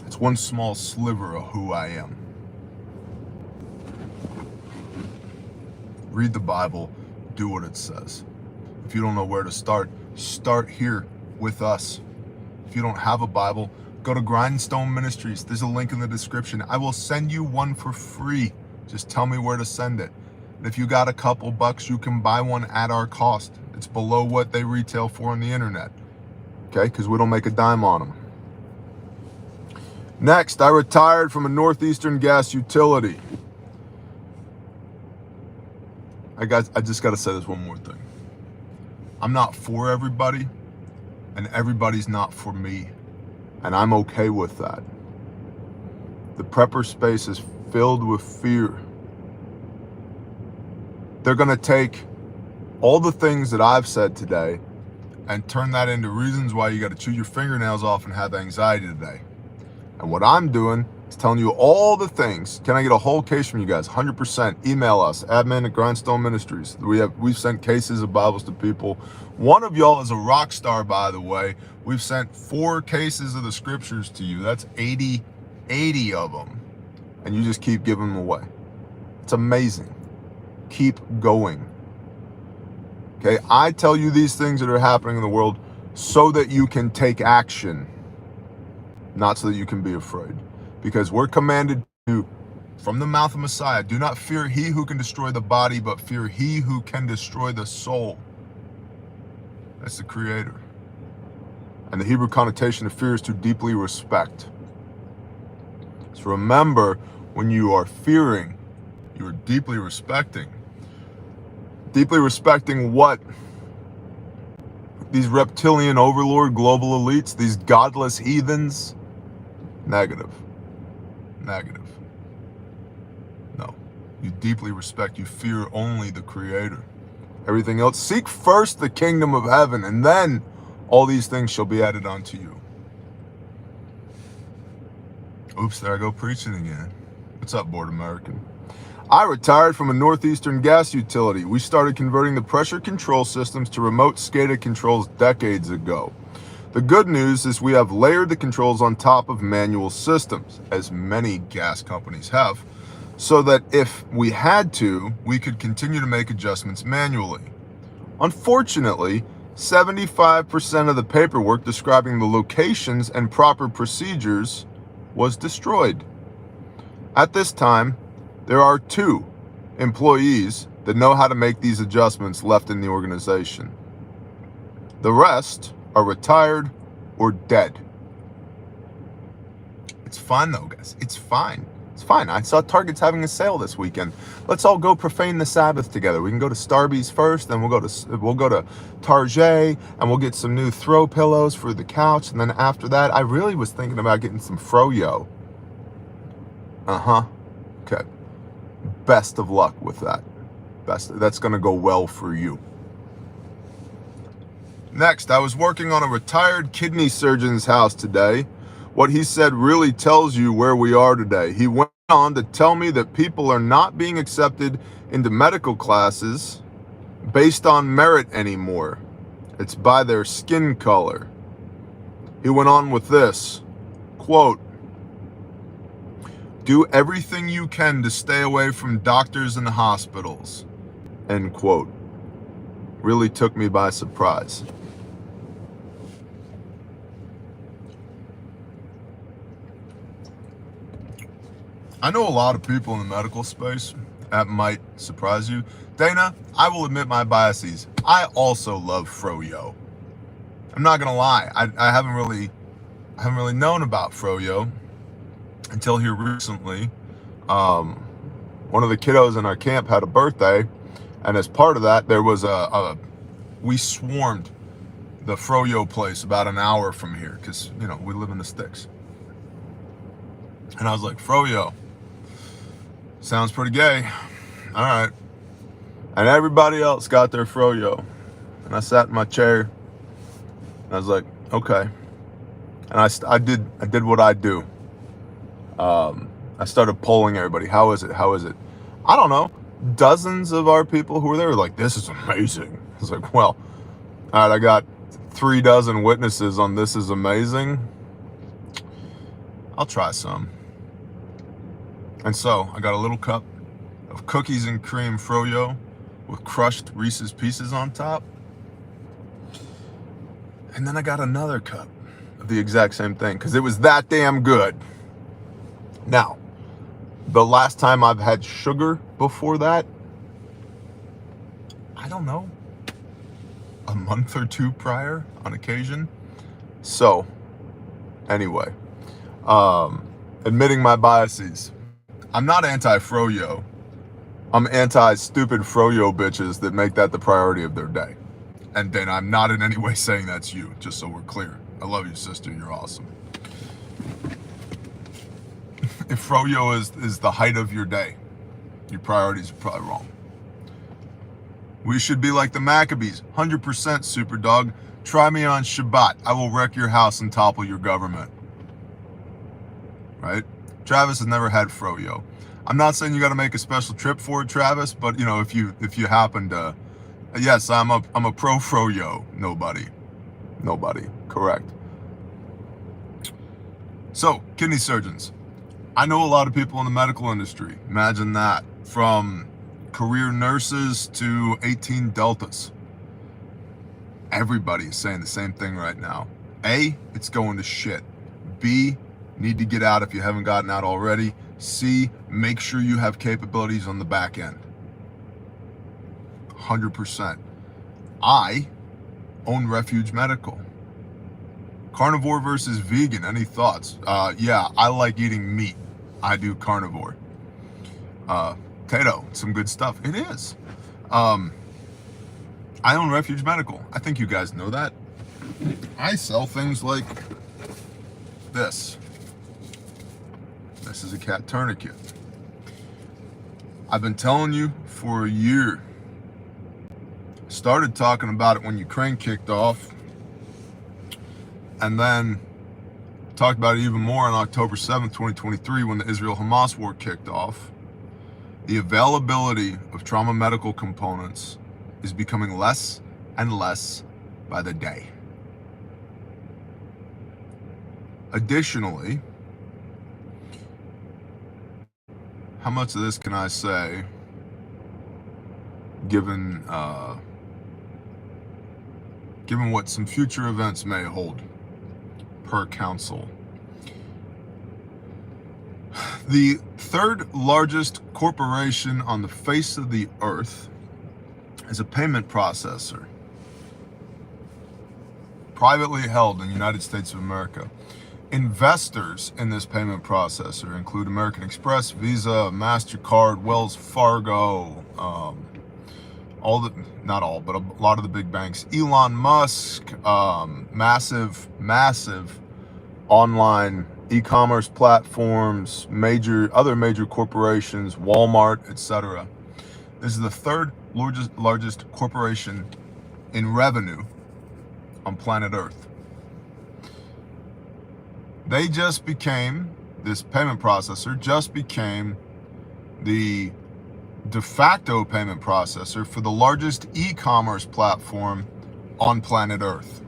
It's one small sliver of who I am. Read the Bible, do what it says. If you don't know where to start, start here with us. If you don't have a Bible, go to Grindstone Ministries. There's a link in the description. I will send you one for free. Just tell me where to send it. And if you got a couple bucks, you can buy one at our cost. It's below what they retail for on the internet. Okay, because we don't make a dime on them. Next, I retired from a northeastern gas utility. I just got to say this one more thing. I'm not for everybody, and everybody's not for me. And I'm okay with that. The prepper space is filled with fear. They're going to take all the things that I've said today and turn that into reasons why you got to chew your fingernails off and have anxiety today. And what I'm doing is telling you all the things. Can I get a whole case from you guys? 100%. Email us, admin@Grindstone Ministries. We've sent cases of Bibles to people. One of y'all is a rock star, by the way. We've sent 4 cases of the scriptures to you. That's 80 of them. And you just keep giving them away. It's amazing. Keep going. Okay, I tell you these things that are happening in the world so that you can take action, not so that you can be afraid. Because we're commanded to, from the mouth of Messiah, do not fear he who can destroy the body, but fear he who can destroy the soul. That's the Creator. And the Hebrew connotation of fear is to deeply respect. So remember, when you are fearing, you are deeply respecting. Deeply respecting what? These reptilian overlord global elites, these godless heathens? Negative. Negative. No. You deeply respect, you fear only the Creator. Everything else, seek first the kingdom of heaven, and then all these things shall be added unto you. Oops, there I go preaching again. What's up, Board American? I retired from a northeastern gas utility. We started converting the pressure control systems to remote SCADA controls decades ago. The good news is we have layered the controls on top of manual systems, as many gas companies have, so that if we had to, we could continue to make adjustments manually. Unfortunately, 75% of the paperwork describing the locations and proper procedures was destroyed. At this time, there are 2 employees that know how to make these adjustments left in the organization. The rest are retired or dead. It's fine though, guys. It's fine. It's fine. I saw Target's having a sale this weekend. Let's all go profane the Sabbath together. We can go to Starbucks first, then we'll go to Target, and we'll get some new throw pillows for the couch. And then after that, I really was thinking about getting some froyo. Okay. Best of luck with that. That's gonna go well for you. Next, I was working on a retired kidney surgeon's house today. What he said really tells you where we are today. He went on to tell me that people are not being accepted into medical classes based on merit anymore. It's by their skin color. He went on with this, quote, "Do everything you can to stay away from doctors and hospitals," end quote. Really took me by surprise. I know a lot of people in the medical space. That might surprise you. Dana, I will admit my biases. I also love froyo. I'm not gonna lie. I haven't really known about froyo until here recently. One of the kiddos in our camp had a birthday, and as part of that, there was we swarmed the froyo place about an hour from here because we live in the sticks. And I was like, froyo. Sounds pretty gay. All right. And everybody else got their froyo. And I sat in my chair. And I was like, okay. And I did what I do. I started polling everybody. How is it? How is it? I don't know. Dozens of our people who were there were like, this is amazing. I was like, well, all right, I got 3 dozen witnesses on this is amazing. I'll try some. And so I got a little cup of cookies and cream froyo with crushed Reese's Pieces on top. And then I got another cup of the exact same thing because it was that damn good. Now, the last time I've had sugar before that, I don't know, a month or 2 prior on occasion. So, anyway, admitting my biases. I'm not anti-froyo. I'm anti-stupid froyo bitches that make that the priority of their day. And then I'm not in any way saying that's you, just so we're clear. I love you, sister. You're awesome. If froyo is the height of your day, your priorities are probably wrong. We should be like the Maccabees. 100% super dog. Try me on Shabbat. I will wreck your house and topple your government. Right? Travis has never had froyo. I'm not saying you got to make a special trip for it, Travis, but if you happen to, yes, I'm a pro froyo. Nobody. Correct. So, kidney surgeons. I know a lot of people in the medical industry. Imagine that. From career nurses to 18 deltas. Everybody is saying the same thing right now. A, it's going to shit. B, need to get out if you haven't gotten out already. C, make sure you have capabilities on the back end. 100%. I own Refuge Medical. Carnivore versus vegan, any thoughts? Yeah, I like eating meat. I do carnivore. Tato, some good stuff. It is. I own Refuge Medical. I think you guys know that. I sell things like this. This is a cat tourniquet. I've been telling you for a year. Started talking about it when Ukraine kicked off, and then talked about it even more on October 7th, 2023, when the Israel-Hamas war kicked off. The availability of trauma medical components is becoming less and less by the day. Additionally, how much of this can I say, given what some future events may hold per council? The third largest corporation on the face of the earth is a payment processor, privately held in the United States of America. Investors in this payment processor include American Express, Visa, MasterCard, Wells Fargo, not all, but a lot of the big banks. Elon Musk, massive online e-commerce platforms, other major corporations, Walmart, etc. This is the third largest corporation in revenue on planet Earth. This payment processor just became the de facto payment processor for the largest e-commerce platform on planet Earth,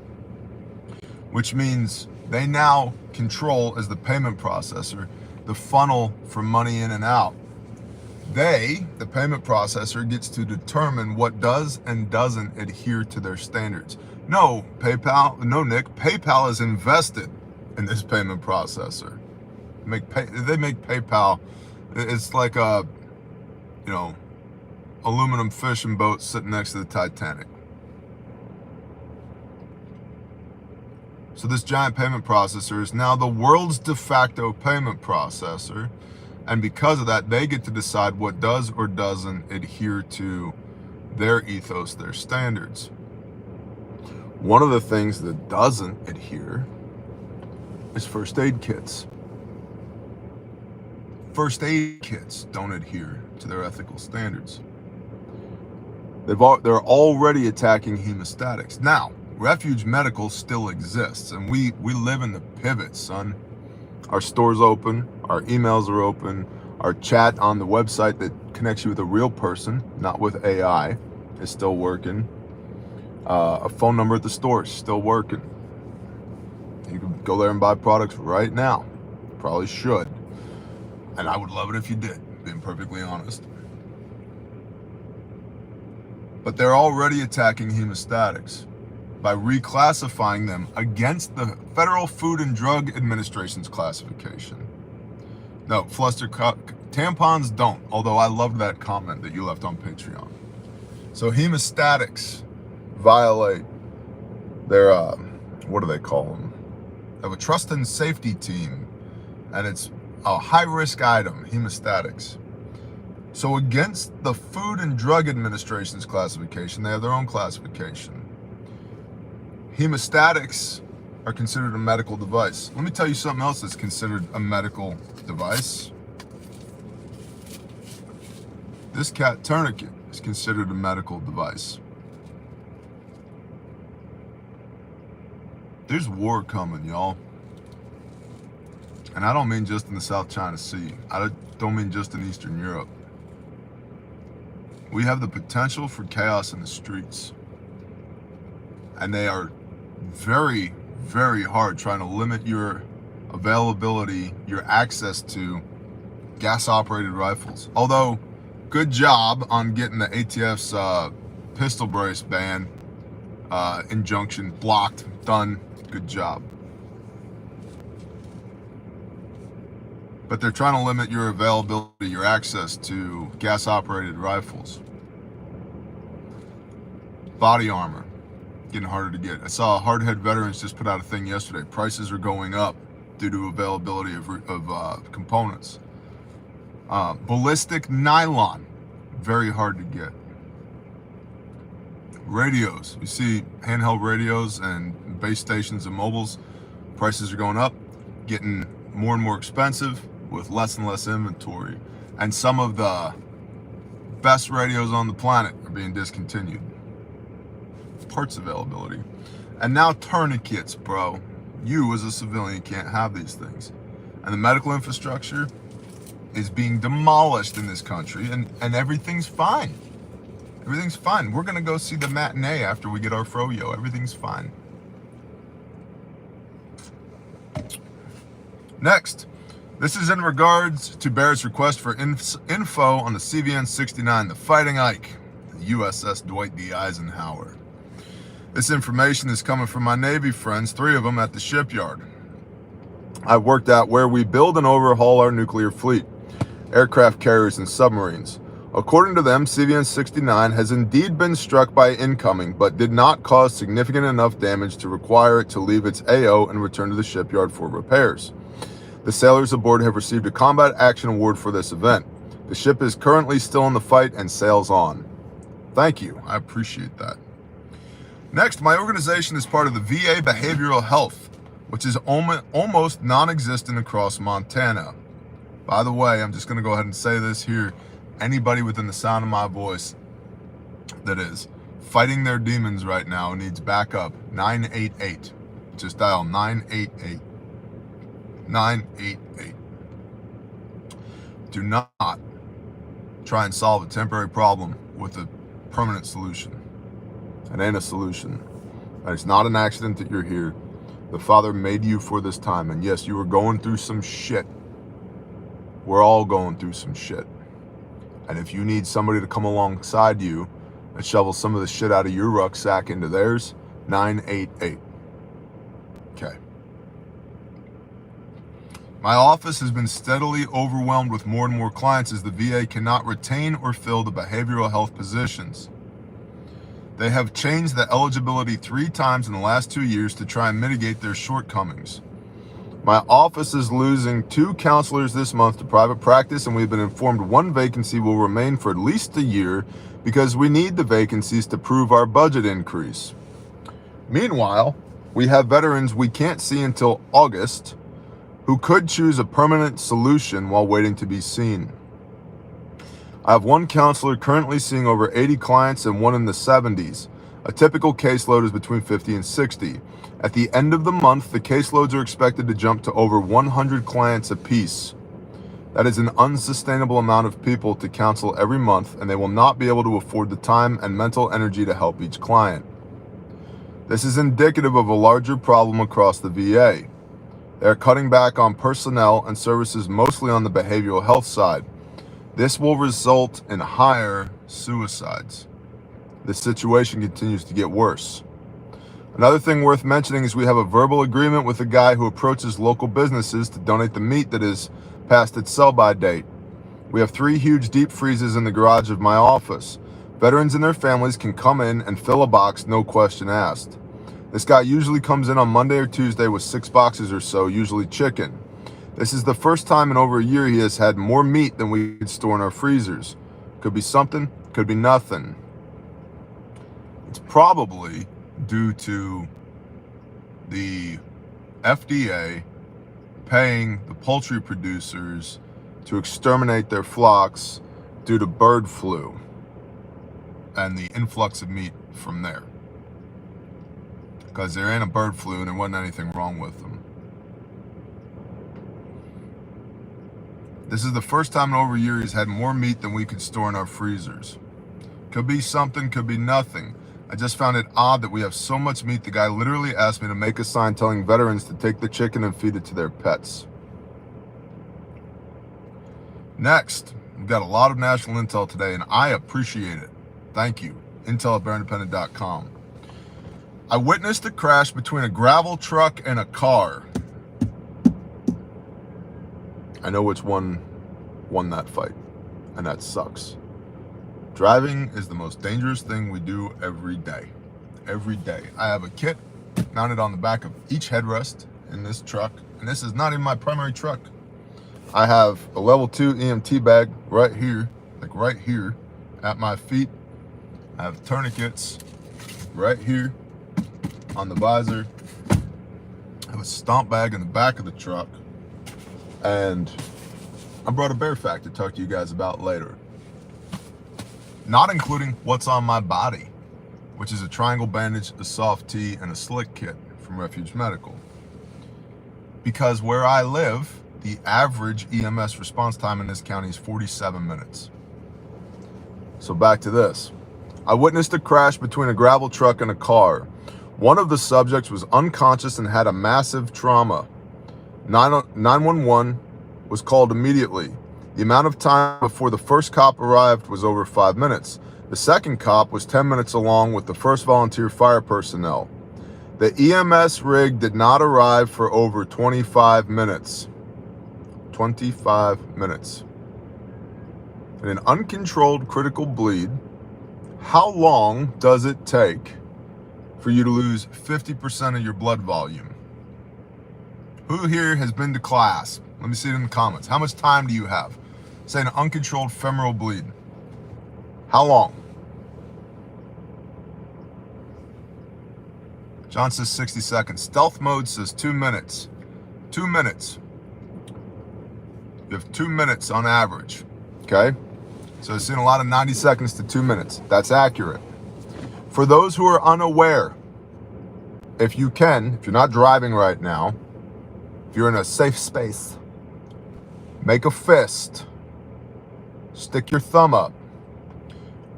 which means they now control, as the payment processor, the funnel for money in and out. The payment processor, gets to determine what does and doesn't adhere to their standards. No, Nick, PayPal is invested in this payment processor. They make PayPal, it's like a, aluminum fishing boat sitting next to the Titanic. So this giant payment processor is now the world's de facto payment processor, and because of that, they get to decide what does or doesn't adhere to their ethos, their standards. One of the things that doesn't adhere is first aid kits. First aid kits don't adhere to their ethical standards. They're already attacking hemostatics. Now, Refuge Medical still exists, and we live in the pivot, son. Our store's open, our emails are open, our chat on the website that connects you with a real person, not with AI, is still working. A phone number at the store is still working. You can go there and buy products right now. Probably should. And I would love it if you did, being perfectly honest. But they're already attacking hemostatics by reclassifying them against the Federal Food and Drug Administration's classification. No, tampons don't, although I loved that comment that you left on Patreon. So hemostatics violate their, what do they call them? They have a trust and safety team, and it's a high-risk item, hemostatics. So against the Food and Drug Administration's classification, they have their own classification. Hemostatics are considered a medical device. Let me tell you something else that's considered a medical device. This cat tourniquet is considered a medical device. There's war coming, y'all. And I don't mean just in the South China Sea. I don't mean just in Eastern Europe. We have the potential for chaos in the streets. And they are very, very hard trying to limit your availability, your access to gas-operated rifles. Although, good job on getting the ATF's pistol brace ban injunction blocked, done, good job. But they're trying to limit your availability, your access to gas-operated rifles. Body armor, getting harder to get. I saw Hardhead Veterans just put out a thing yesterday. Prices are going up due to availability of components. Ballistic nylon, very hard to get. Radios, you see handheld radios and base stations and mobiles, prices are going up, getting more and more expensive with less and less inventory. And some of the best radios on the planet are being discontinued. Parts availability. And now tourniquets, bro. You as a civilian can't have these things. And the medical infrastructure is being demolished in this country, and everything's fine. Everything's fine. We're gonna go see the matinee after we get our froyo. Everything's fine. Next, this is in regards to Barrett's request for info on the CVN-69, the Fighting Ike, the USS Dwight D. Eisenhower. This information is coming from my Navy friends, 3 of them at the shipyard. I worked out where we build and overhaul our nuclear fleet, aircraft carriers and submarines. According to them, CVN-69 has indeed been struck by incoming, but did not cause significant enough damage to require it to leave its AO and return to the shipyard for repairs. The sailors aboard have received a Combat Action Award for this event. The ship is currently still in the fight and sails on. Thank you. I appreciate that. Next, my organization is part of the VA Behavioral Health, which is almost non-existent across Montana. By the way, I'm just going to go ahead and say this here. Anybody within the sound of my voice that is fighting their demons right now needs backup. 988. Just dial 988. 988. Do not try and solve a temporary problem with a permanent solution. It ain't a solution. It's not an accident that you're here. The Father made you for this time. And yes, you are going through some shit. We're all going through some shit. And if you need somebody to come alongside you and shovel some of the shit out of your rucksack into theirs, 988. Okay. My office has been steadily overwhelmed with more and more clients as the VA cannot retain or fill the behavioral health positions. They have changed the eligibility 3 times in the last 2 years to try and mitigate their shortcomings. My office is losing 2 counselors this month to private practice, and we've been informed 1 vacancy will remain for at least a year because we need the vacancies to prove our budget increase. Meanwhile, we have veterans we can't see until August who could choose a permanent solution while waiting to be seen. I have 1 counselor currently seeing over 80 clients and 1 in the 70s. A typical caseload is between 50 and 60. At the end of the month, the caseloads are expected to jump to over 100 clients apiece. That is an unsustainable amount of people to counsel every month, and they will not be able to afford the time and mental energy to help each client. This is indicative of a larger problem across the VA. They are cutting back on personnel and services mostly on the behavioral health side. This will result in higher suicides. This situation continues to get worse. Another thing worth mentioning is we have a verbal agreement with a guy who approaches local businesses to donate the meat that is past its sell-by date. We have 3 huge deep freezes in the garage of my office. Veterans and their families can come in and fill a box, no question asked. This guy usually comes in on Monday or Tuesday with 6 boxes or so, usually chicken. This is the first time in over a year he has had more meat than we could store in our freezers. Could be something, could be nothing. It's probably due to the FDA paying the poultry producers to exterminate their flocks due to bird flu and the influx of meat from there. Because there ain't a bird flu and there wasn't anything wrong with them. This is the first time in over a year he's had more meat than we could store in our freezers. Could be something, could be nothing. I just found it odd that we have so much meat. The guy literally asked me to make a sign telling veterans to take the chicken and feed it to their pets. Next, we've got a lot of national intel today, and I appreciate it. Thank you. Intel@bearindependent.com. I witnessed a crash between a gravel truck and a car. I know which one won that fight, and that sucks. Driving is the most dangerous thing we do every day. Every day. I have a kit mounted on the back of each headrest in this truck, and this is not even my primary truck. I have a level 2 EMT bag right here, like right here at my feet. I have tourniquets right here on the visor. I have a stomp bag in the back of the truck, and I brought a bear fact to talk to you guys about later. Not including what's on my body, which is a triangle bandage, a soft tee, and a slick kit from Refuge Medical. Because where I live, the average EMS response time in this county is 47 minutes. So back to this. I witnessed a crash between a gravel truck and a car. One of the subjects was unconscious and had a massive trauma. 911 was called immediately. The amount of time before the first cop arrived was over 5 minutes. The second cop was 10 minutes along with the first volunteer fire personnel. The EMS rig did not arrive for over 25 minutes. 25 minutes. In an uncontrolled critical bleed, how long does it take for you to lose 50% of your blood volume? Who here has been to class? Let me see it in the comments. How much time do you have? Say an uncontrolled femoral bleed. How long? John says 60 seconds. Stealth mode says 2 minutes. 2 minutes. You have 2 minutes on average. Okay? So I've seen a lot of 90 seconds to 2 minutes. That's accurate. For those who are unaware, if you can, if you're not driving right now, if you're in a safe space, make a fist. Stick your thumb up.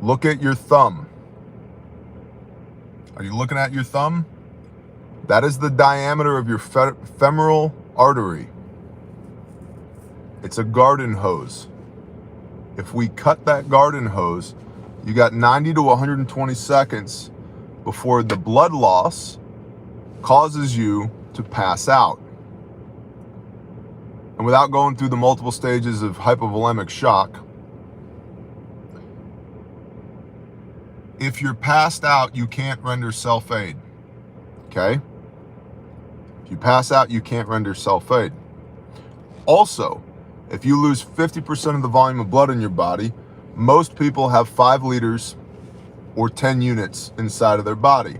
Look at your thumb. Are you looking at your thumb? That is the diameter of your femoral artery. It's a garden hose. If we cut that garden hose, you got 90 to 120 seconds before the blood loss causes you to pass out. And without going through the multiple stages of hypovolemic shock, if you're passed out, you can't render self-aid. Okay? If you pass out, you can't render self-aid. Also, if you lose 50% of the volume of blood in your body, most people have 5 liters or 10 units inside of their body.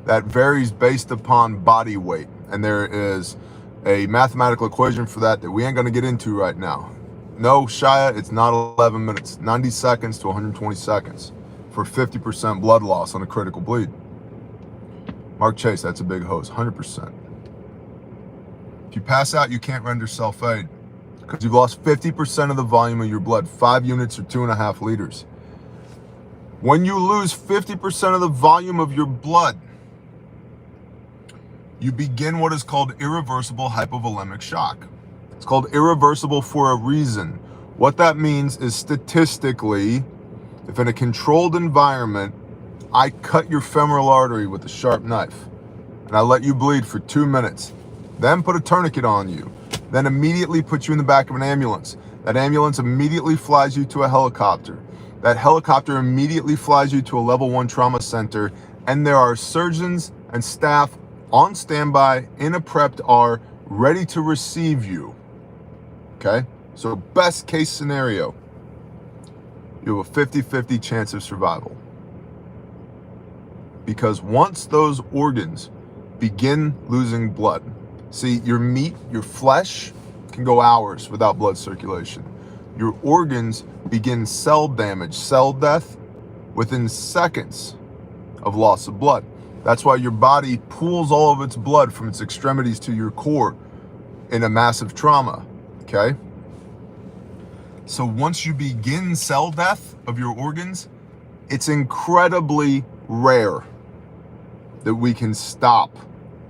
That varies based upon body weight. And there is a mathematical equation for that we ain't going to get into right now. No, Shia, it's not 11 minutes. 90 seconds to 120 seconds for 50% blood loss on a critical bleed. Mark Chase, that's a big hose, 100%. If you pass out, you can't render self-aid because you've lost 50% of the volume of your blood, 5 units or 2.5 liters. When you lose 50% of the volume of your blood, you begin what is called irreversible hypovolemic shock. It's called irreversible for a reason. What that means is statistically, if in a controlled environment, I cut your femoral artery with a sharp knife and I let you bleed for 2 minutes, then put a tourniquet on you, then immediately put you in the back of an ambulance. That ambulance immediately flies you to a helicopter. That helicopter immediately flies you to a level 1 trauma center, and there are surgeons and staff on standby in a prepped R ready to receive you. Okay? So best case scenario, you have a 50-50 chance of survival. Because once those organs begin losing blood, see, your meat, your flesh can go hours without blood circulation. Your organs begin cell damage, cell death within seconds of loss of blood. That's why your body pools all of its blood from its extremities to your core in a massive trauma, okay? So once you begin cell death of your organs, it's incredibly rare that we can stop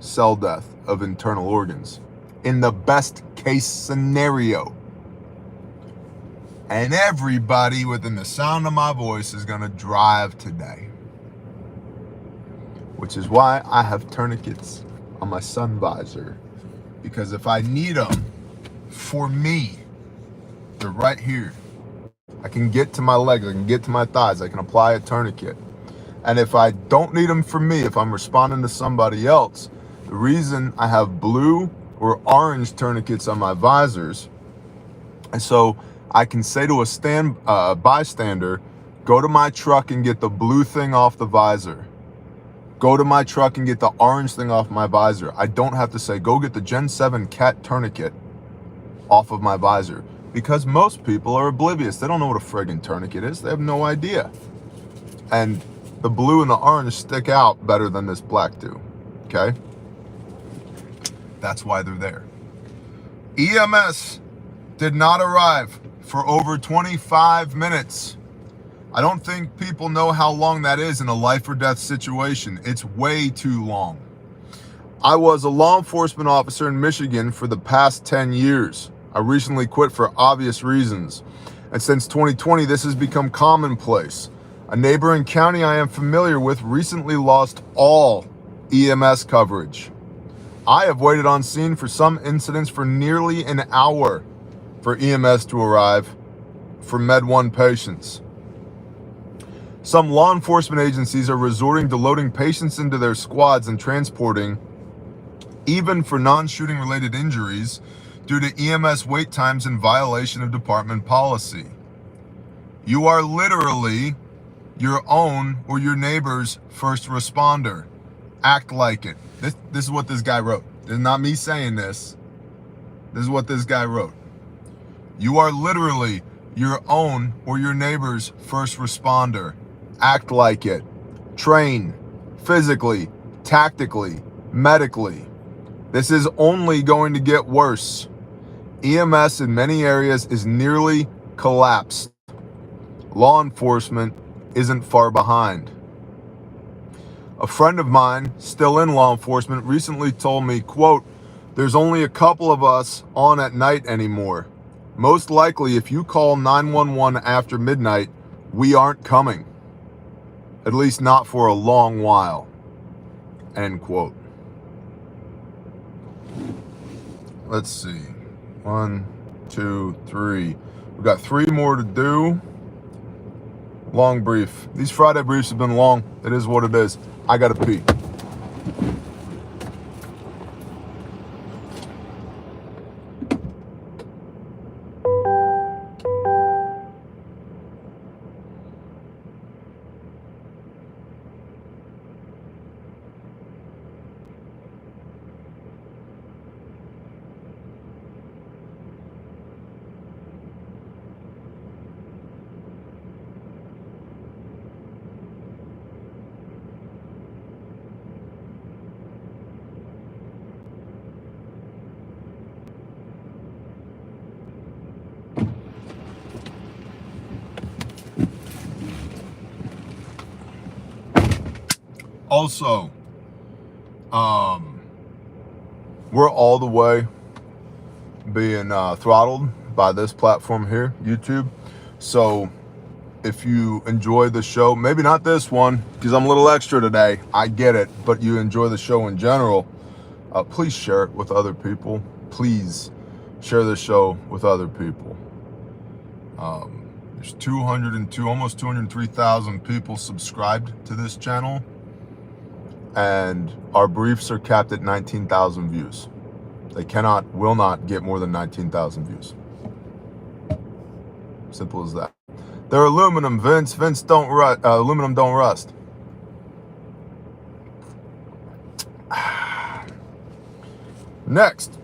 cell death of internal organs in the best case scenario. And everybody within the sound of my voice is gonna drive today. Which is why I have tourniquets on my sun visor. Because if I need them for me, they're right here. I can get to my legs, I can get to my thighs, I can apply a tourniquet. And if I don't need them for me, if I'm responding to somebody else, the reason I have blue or orange tourniquets on my visors, and so I can say to a bystander, go to my truck and get the blue thing off the visor. Go to my truck and get the orange thing off my visor. I don't have to say, go get the Gen 7 cat tourniquet off of my visor. Because most people are oblivious. They don't know what a friggin' tourniquet is. They have no idea. And the blue and the orange stick out better than this black do, okay? That's why they're there. EMS did not arrive for over 25 minutes. I don't think people know how long that is in a life or death situation. It's way too long. I was a law enforcement officer in Michigan for the past 10 years. I recently quit for obvious reasons. And since 2020, this has become commonplace. A neighboring county I am familiar with recently lost all EMS coverage. I have waited on scene for some incidents for nearly an hour for EMS to arrive for Med 1 patients. Some law enforcement agencies are resorting to loading patients into their squads and transporting, even for non-shooting related injuries, due to EMS wait times in violation of department policy. You are literally your own or your neighbor's first responder. Act like it. This is what this guy wrote. This is not me saying this. This is what this guy wrote. You are literally your own or your neighbor's first responder. Act like it. Train physically, tactically, medically. This is only going to get worse. EMS in many areas is nearly collapsed. Law enforcement isn't far behind. A friend of mine, still in law enforcement, recently told me, quote, "There's only a couple of us on at night anymore. Most likely, if you call 911 after midnight, we aren't coming. At least not for a long while." End quote. Let's see. 1, 2, 3. We've got 3 more to do. Long brief. These Friday briefs have been long. It is what it is. I gotta pee. Also, we're all the way being throttled by this platform here, YouTube. So if you enjoy the show, maybe not this one, because I'm a little extra today, I get it, but you enjoy the show in general, please share it with other people. Please share the show with other people. There's 202, almost 203,000 people subscribed to this channel. And our briefs are capped at 19,000 views. They will not get more than 19,000 views. Simple as that. They're aluminum, Vince. Aluminum don't rust. Next,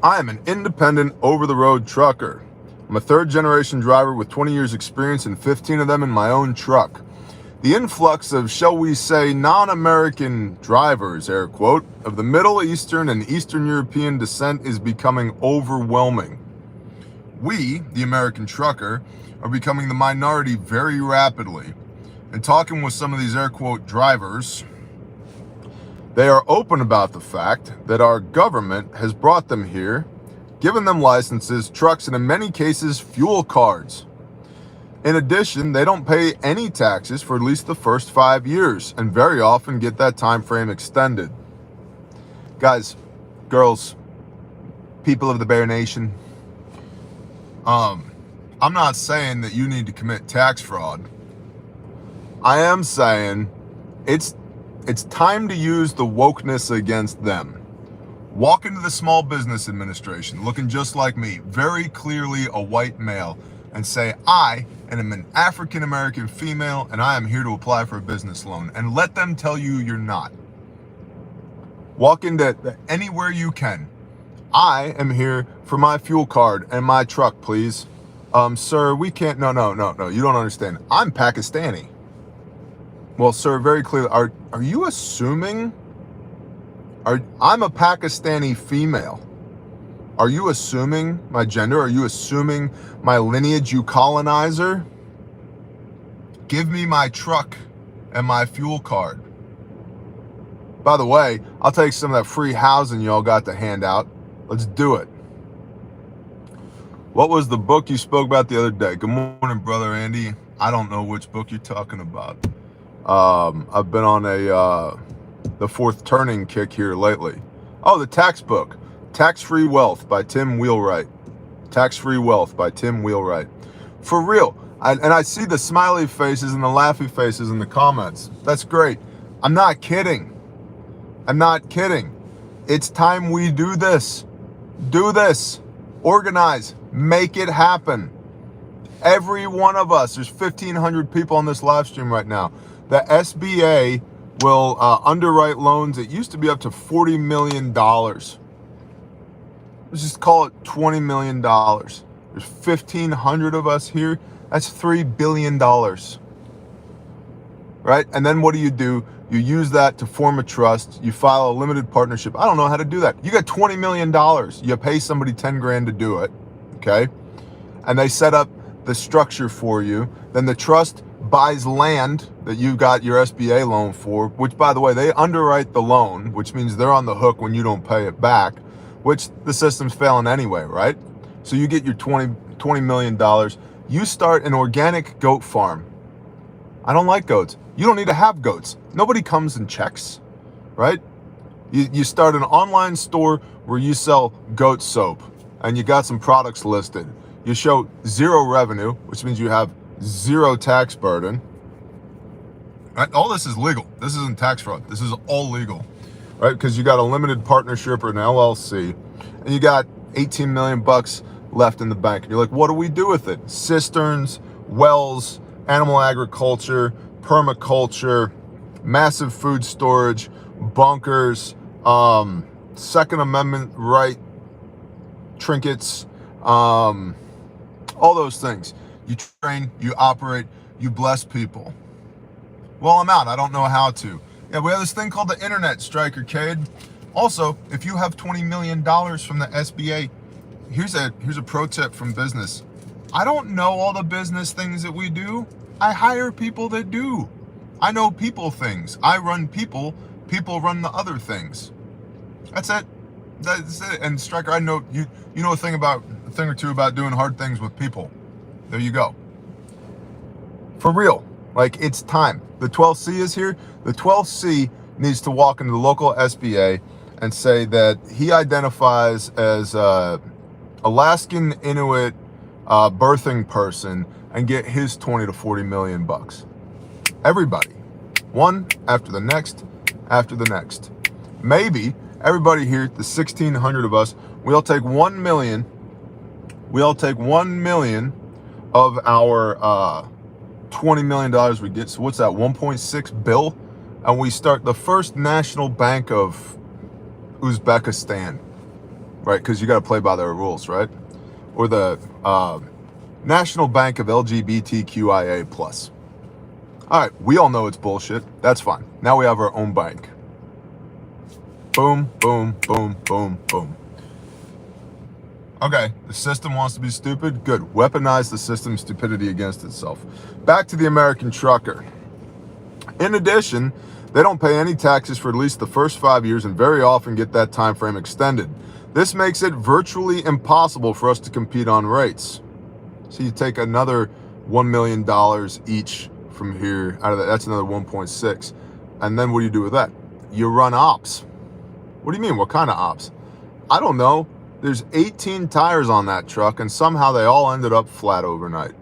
I am an independent over-the-road trucker. I'm a third-generation driver with 20 years experience and 15 of them in my own truck. The influx of, shall we say, non-American drivers, air quote, of the Middle Eastern and Eastern European descent is becoming overwhelming. We, the American trucker, are becoming the minority very rapidly. And talking with some of these air quote drivers, they are open about the fact that our government has brought them here, given them licenses, trucks, and in many cases, fuel cards. In addition, they don't pay any taxes for at least the first 5 years and very often get that time frame extended. Guys, girls, people of the Bear Nation, I'm not saying that you need to commit tax fraud. I am saying it's time to use the wokeness against them. Walk into the Small Business Administration looking just like me, very clearly a white male, and say, I am an African-American female and I am here to apply for a business loan, and let them tell you you're not. Walk into anywhere you can. I am here for my fuel card and my truck, please. Sir, we can't, no, you don't understand. I'm Pakistani. Well, sir, very clearly, are you assuming, I'm a Pakistani female. Are you assuming my gender? Are you assuming my lineage, you colonizer? Give me my truck and my fuel card. By the way, I'll take some of that free housing y'all got to hand out. Let's do it. What was the book you spoke about the other day? Good morning, Brother Andy. I don't know which book you're talking about. I've been on the fourth turning kick here lately. Oh, the tax book. Tax-Free Wealth by Tim Wheelwright. Tax-Free Wealth by Tim Wheelwright. For real. And I see the smiley faces and the laughy faces in the comments. That's great. I'm not kidding. I'm not kidding. It's time we do this. Do this. Organize. Make it happen. Every one of us, there's 1,500 people on this live stream right now. The SBA will underwrite loans. It used to be up to $40 million. Let's just call it $20 million. There's 1,500 of us here. That's $3 billion. Right? And then what do? You use that to form a trust. You file a limited partnership. I don't know how to do that. You got $20 million. You pay somebody 10 grand to do it. Okay? And they set up the structure for you. Then the trust buys land that you got your SBA loan for, which, by the way, they underwrite the loan, which means they're on the hook when you don't pay it back, which the system's failing anyway, right? So you get your $20 million. You start an organic goat farm. I don't like goats. You don't need to have goats. Nobody comes and checks, right? You start an online store where you sell goat soap and you got some products listed. You show zero revenue, which means you have zero tax burden. Right? All this is legal. This isn't tax fraud. This is all legal, right? Because you got a limited partnership or an LLC, and you got 18 million bucks left in the bank. And you're like, what do we do with it? Cisterns, wells, animal agriculture, permaculture, massive food storage, bunkers, Second Amendment right trinkets, all those things. You train, you operate, you bless people. Well, I'm out. I don't know how to. Yeah, we have this thing called the internet, Striker Cade. Also, if you have $20 million from the SBA, here's a pro tip from business. I don't know all the business things that we do. I hire people that do. I know people things. I run people. People run the other things. That's it. That's it. And Striker, I know you know a thing or two about doing hard things with people. There you go. For real. Like, it's time. The 12C is here. The 12C needs to walk into the local SBA and say that he identifies as Alaskan Inuit birthing person and get his 20 to 40 million bucks. Everybody. One after the next, after the next. Maybe everybody here, the 1,600 of us, we all take 1 million. We all take 1 million of our $20 million we get. So what's that? 1.6 bill. And we start the first national bank of Uzbekistan, right? Because you got to play by their rules, right? Or the National Bank of LGBTQIA plus. All right, we all know it's bullshit. That's fine. Now we have our own bank. Boom, boom, boom, boom, boom. Okay, the system wants to be stupid. Good. Weaponize the system's stupidity against itself. Back to the American trucker. In addition, they don't pay any taxes for at least the first 5 years and very often get that time frame extended. This makes it virtually impossible for us to compete on rates. So you take another $1 million each from here out of that. That's another 1.6. And then what do you do with that? You run ops. What do you mean? What kind of ops? I don't know. There's 18 tires on that truck, and somehow they all ended up flat overnight.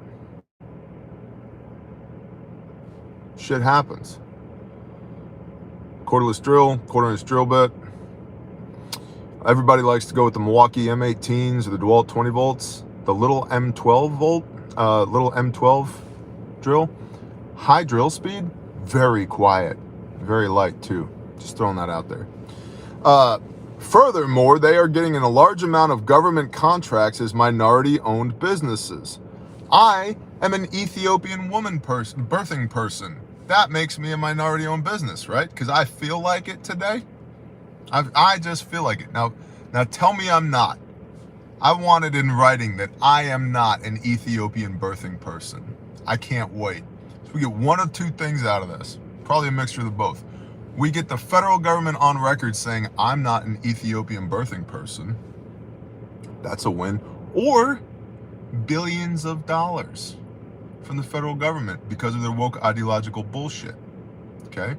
Shit happens. Cordless drill, quarter-inch drill bit. Everybody likes to go with the Milwaukee M18s or the DeWalt 20 volts. The little M12 volt, little M12 drill. High drill speed, very quiet, very light too. Just throwing that out there. Furthermore, they are getting in a large amount of government contracts as minority-owned businesses. I am an Ethiopian birthing person. That makes me a minority-owned business, right? Because I feel like it today. I just feel like it. Now tell me I'm not. I want it in writing that I am not an Ethiopian birthing person. I can't wait. So we get one of two things out of this. Probably a mixture of the both. We get the federal government on record saying I'm not an Ethiopian birthing person. That's a win. Or billions of dollars from the federal government because of their woke ideological bullshit. Okay?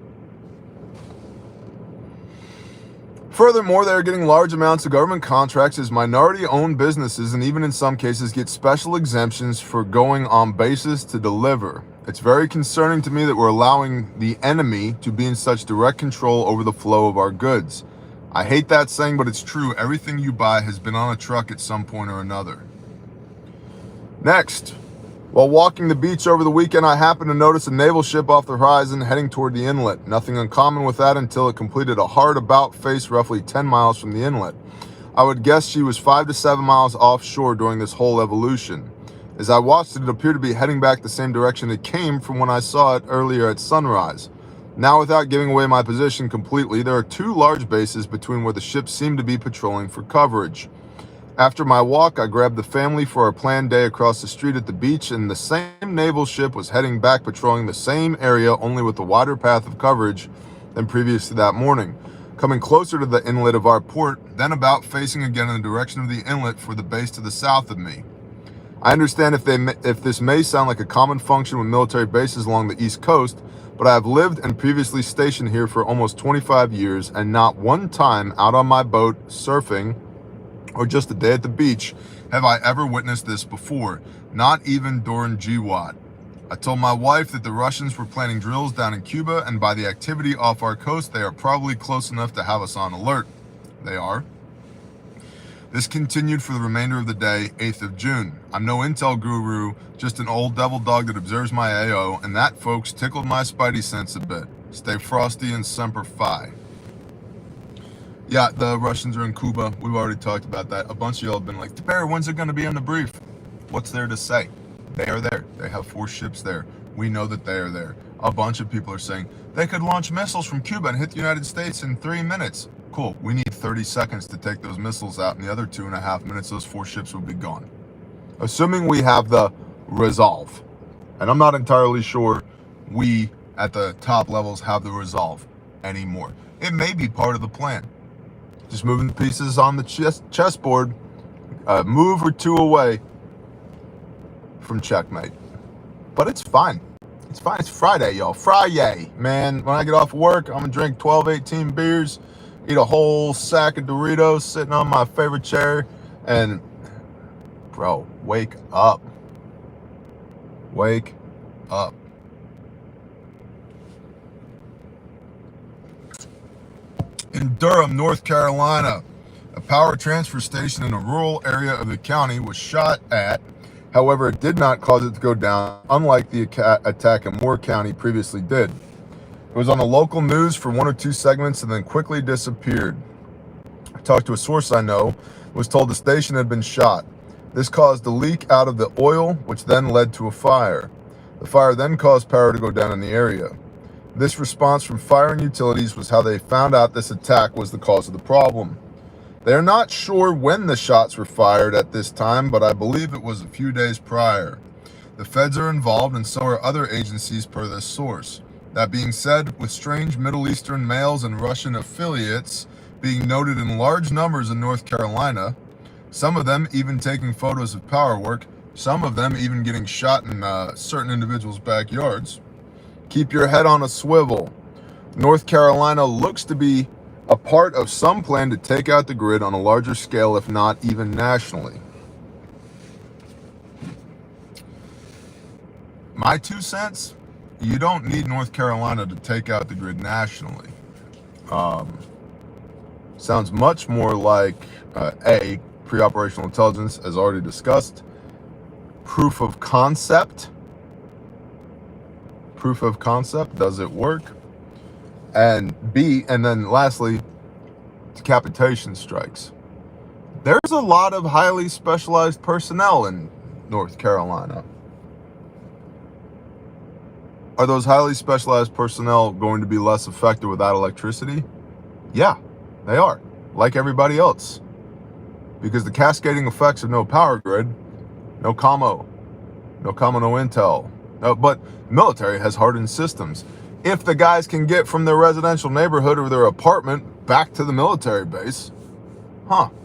Furthermore, they are getting large amounts of government contracts as minority-owned businesses, and even in some cases get special exemptions for going on basis to deliver. It's very concerning to me that we're allowing the enemy to be in such direct control over the flow of our goods. I hate that saying, but it's true. Everything you buy has been on a truck at some point or another. Next, while walking the beach over the weekend, I happened to notice a naval ship off the horizon heading toward the inlet. Nothing uncommon with that until it completed a hard about face roughly 10 miles from the inlet. I would guess she was 5 to 7 miles offshore during this whole evolution. As I watched it, it appeared to be heading back the same direction it came from when I saw it earlier at sunrise. Now, without giving away my position completely, there are two large bases between where the ships seem to be patrolling for coverage. After my walk, I grabbed the family for our planned day across the street at the beach, and the same naval ship was heading back patrolling the same area, only with a wider path of coverage than previous to that morning, coming closer to the inlet of our port, then about facing again in the direction of the inlet for the base to the south of me. I understand if this may sound like a common function with military bases along the East Coast, but I have lived and previously stationed here for almost 25 years, and not one time out on my boat surfing or just a day at the beach have I ever witnessed this before, not even during GWAT. I told my wife that the Russians were planning drills down in Cuba, and by the activity off our coast, they are probably close enough to have us on alert. They are. This continued for the remainder of the day, 8th of June. I'm no intel guru, just an old devil dog that observes my AO, and that, folks, tickled my spidey sense a bit. Stay frosty and semper fi. Yeah, the Russians are in Cuba. We've already talked about that. A bunch of y'all have been like, Bear, when's it going to be on the brief? What's there to say? They are there. They have 4 ships there. We know that they are there. A bunch of people are saying they could launch missiles from Cuba and hit the United States in 3 minutes. Cool. We need 30 seconds to take those missiles out. In the other 2.5 minutes, those 4 ships will be gone. Assuming we have the resolve. And I'm not entirely sure we at the top levels have the resolve anymore. It may be part of the plan. Just moving the pieces on the chessboard, a move or 2 away from checkmate. But it's fine. It's fine. It's Friday, y'all. Friday, man. When I get off work, I'm going to drink 12, 18 beers, eat a whole sack of Doritos sitting on my favorite chair, and, bro, wake up. Wake up. In Durham, North Carolina, a power transfer station in a rural area of the county was shot at. However, it did not cause it to go down, unlike the attack in Moore County previously did. It was on the local news for 1 or 2 segments and then quickly disappeared. I talked to a source I know, was told the station had been shot. This caused a leak out of the oil, which then led to a fire. The fire then caused power to go down in the area. This response from fire and utilities was how they found out this attack was the cause of the problem. They are not sure when the shots were fired at this time, but I believe it was a few days prior. The feds are involved, and so are other agencies per this source. That being said, with strange Middle Eastern males and Russian affiliates being noted in large numbers in North Carolina, some of them even taking photos of power work, some of them even getting shot in certain individuals' backyards, keep your head on a swivel. North Carolina looks to be a part of some plan to take out the grid on a larger scale, if not even nationally. My 2 cents, you don't need North Carolina to take out the grid nationally. Sounds much more like A, pre-operational intelligence, as already discussed, proof of concept. Proof of concept, does it work? And B, and then lastly, decapitation strikes. There's a lot of highly specialized personnel in North Carolina. Are those highly specialized personnel going to be less effective without electricity? Yeah, they are, like everybody else. Because the cascading effects of no power grid, no commo, no intel. But military has hardened systems. if the guys can get from their residential neighborhood or their apartment back to the military base.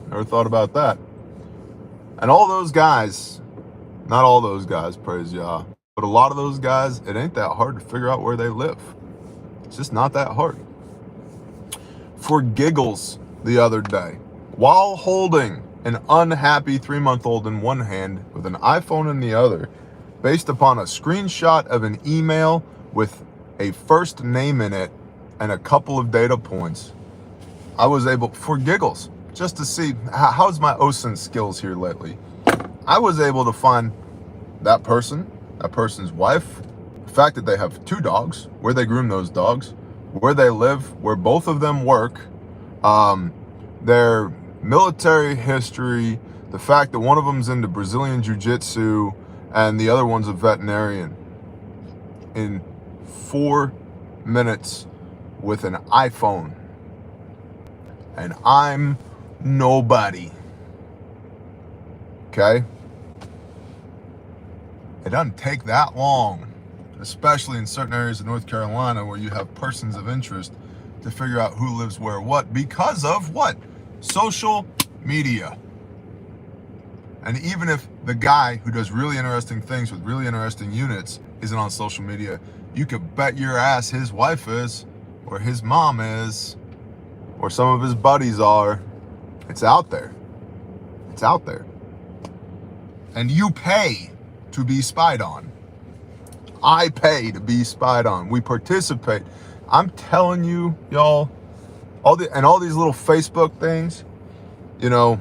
Never thought about that. And all those guys, not all those guys, praise Yah, but a lot of those guys, it ain't that hard to figure out where they live. It's just not that hard. For giggles the other day, while holding an unhappy 3-month-old in one hand with an iPhone in the other, based upon a screenshot of an email with a first name in it and a couple of data points, I was able, for giggles, just to see how's my OSINT skills here lately, I was able to find that person's wife, the fact that they have 2 dogs, where they groom those dogs, where they live, where both of them work, their military history, the fact that one of them's into Brazilian Jiu-Jitsu and the other one's a veterinarian, in 4 minutes with an iPhone. And I'm nobody. Okay? It doesn't take that long, especially in certain areas of North Carolina where you have persons of interest, to figure out who lives where what, because of what? Social media. And even if the guy who does really interesting things with really interesting units isn't on social media, you could bet your ass his wife is, or his mom is, or some of his buddies are. It's out there. It's out there. And you pay to be spied on. I pay to be spied on. We participate. I'm telling you, y'all, all these little Facebook things, you know,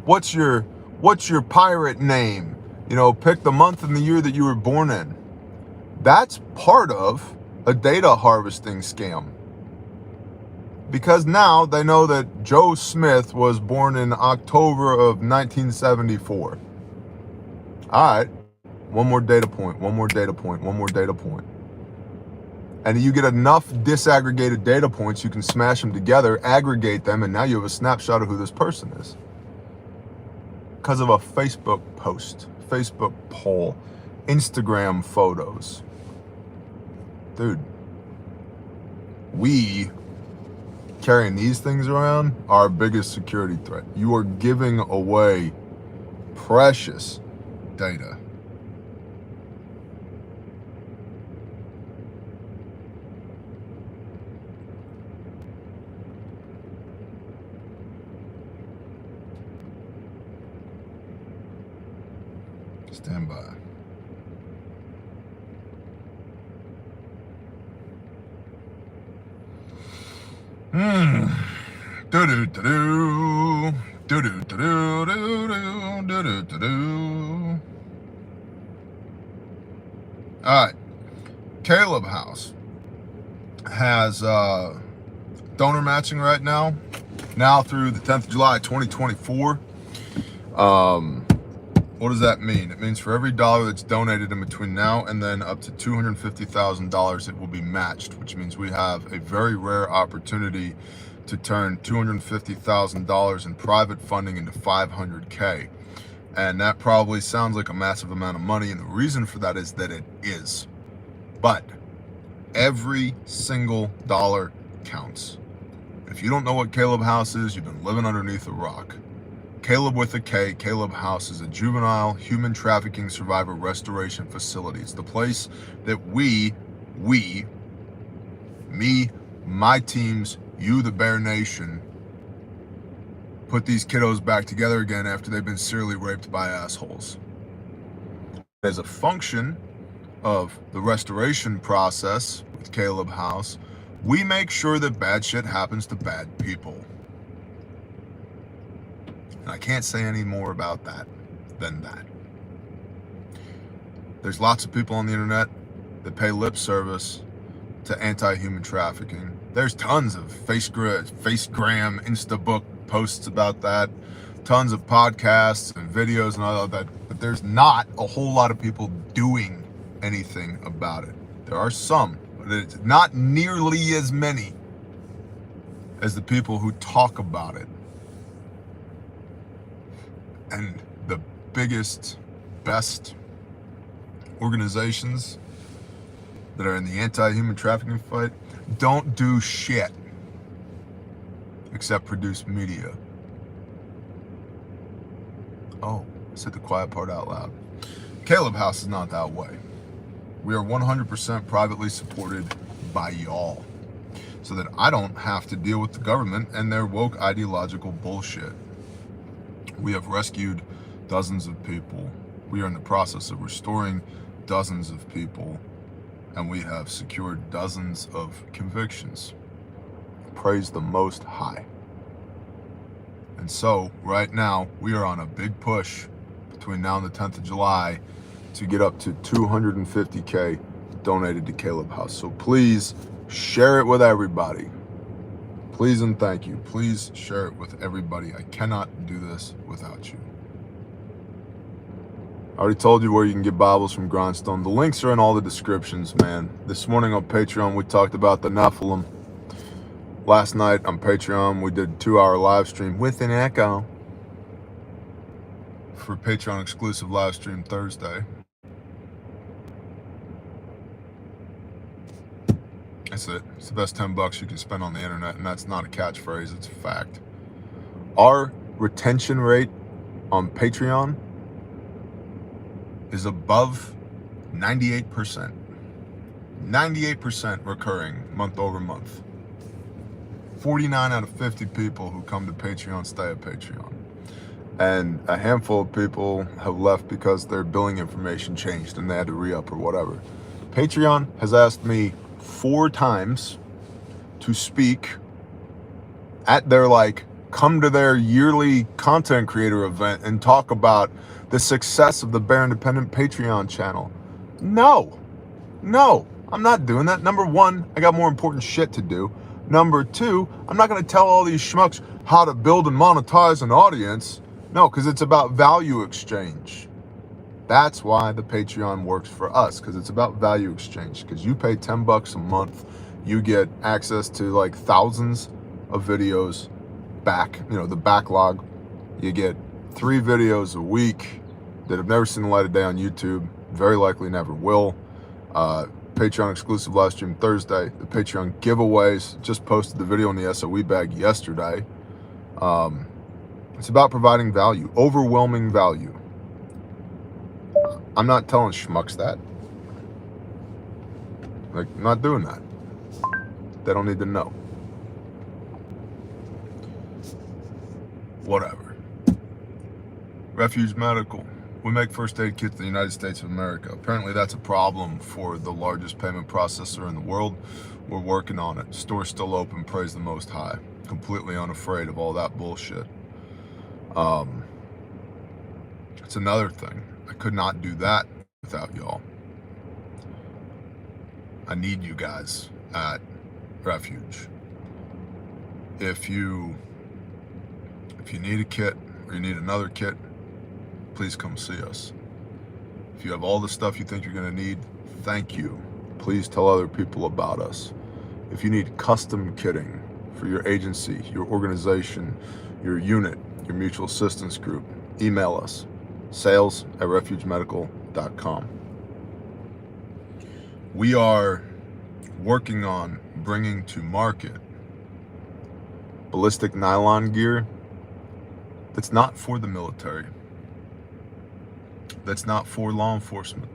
what's your pirate name? You know, pick the month and the year that you were born in. That's part of a data harvesting scam. Because now they know that Joe Smith was born in October of 1974. All right, one more data point, one more data point, one more data point. And you get enough disaggregated data points, you can smash them together, aggregate them, and now you have a snapshot of who this person is. Because of a Facebook post, Facebook poll, Instagram photos. Dude, we carrying these things around are our biggest security threat. You are giving away precious data. Stand by. All right. Caleb House has donor matching right now through the 10th of July 2024. What does that mean? It means for every dollar that's donated in between now and then, up to $250,000, it will be matched, which means we have a very rare opportunity to turn $250,000 in private funding into $500K. And that probably sounds like a massive amount of money, and the reason for that is that it is. But every single dollar counts. If you don't know what Caleb House is, you've been living underneath a rock. Caleb with a K, Caleb House is a juvenile human trafficking survivor restoration facility. It's the place that me, my teams, you, the Bear Nation, put these kiddos back together again after they've been serially raped by assholes. As a function of the restoration process with Caleb House, we make sure that bad shit happens to bad people. And I can't say any more about that than that. There's lots of people on the internet that pay lip service to anti-human trafficking. There's tons of Facegram, Instabook posts about that, tons of podcasts and videos and all of that, but there's not a whole lot of people doing anything about it. There are some, but it's not nearly as many as the people who talk about it. And the biggest, best organizations that are in the anti-human trafficking fight don't do shit except produce media. Oh, I said the quiet part out loud. Caleb House is not that way. We are 100% privately supported by y'all, so that I don't have to deal with the government and their woke ideological bullshit. We have rescued dozens of people. We are in the process of restoring dozens of people, and we have secured dozens of convictions. Praise the Most High. And so, right now, we are on a big push between now and the 10th of July to get up to 250K donated to Caleb House. So please share it with everybody. Please and thank you. Please share it with everybody. I cannot do this without you. I already told you where you can get Bibles from Grindstone. The links are in all the descriptions, man. This morning on Patreon, we talked about the Nephilim. Last night on Patreon, we did a 2-hour live stream with an echo for Patreon exclusive live stream Thursday. That's it. It's the best $10 you can spend on the internet, and that's not a catchphrase, it's a fact. Our retention rate on Patreon is above 98%. 98% recurring month over month. 49 out of 50 people who come to Patreon stay at Patreon. And a handful of people have left because their billing information changed and they had to re-up or whatever. Patreon has asked me 4 times to speak at their come to their yearly content creator event and talk about the success of the Bear Independent Patreon channel. No, I'm not doing that. Number 1, I got more important shit to do. Number 2, I'm not going to tell all these schmucks how to build and monetize an audience. No, because it's about value exchange. That's why the Patreon works for us, because it's about value exchange. Because you pay $10 a month, you get access to thousands of videos back, the backlog. You get 3 videos a week that have never seen the light of day on YouTube, very likely never will. Patreon exclusive live stream Thursday. The Patreon giveaways, just posted the video on the SOE bag yesterday. It's about providing value, overwhelming value. I'm not telling schmucks that. I'm not doing that. They don't need to know. Whatever. Refuge Medical. We make first aid kits in the United States of America. Apparently that's a problem for the largest payment processor in the world. We're working on it. Store's still open, praise the Most High. Completely unafraid of all that bullshit. It's another thing. I could not do that without y'all. I need you guys at Refuge. If you need a kit or you need another kit, please come see us. If you have all the stuff you think you're going to need, thank you. Please tell other people about us. If you need custom kitting for your agency, your organization, your unit, your mutual assistance group, email us, sales@refugemedical.com. We are working on bringing to market ballistic nylon gear that's not for the military, that's not for law enforcement.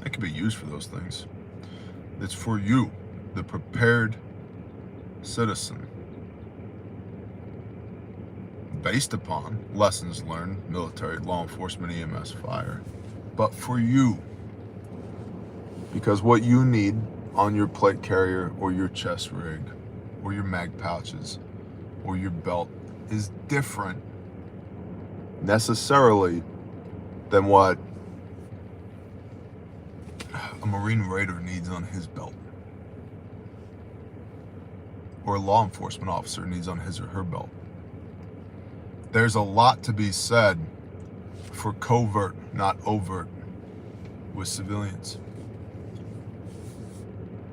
It can be used for those things. It's for you, the prepared citizen, based upon lessons learned, military, law enforcement, EMS, fire, but for you. Because what you need on your plate carrier or your chest rig or your mag pouches or your belt is different necessarily than what a Marine Raider needs on his belt or a law enforcement officer needs on his or her belt. There's a lot to be said for covert, not overt, with civilians.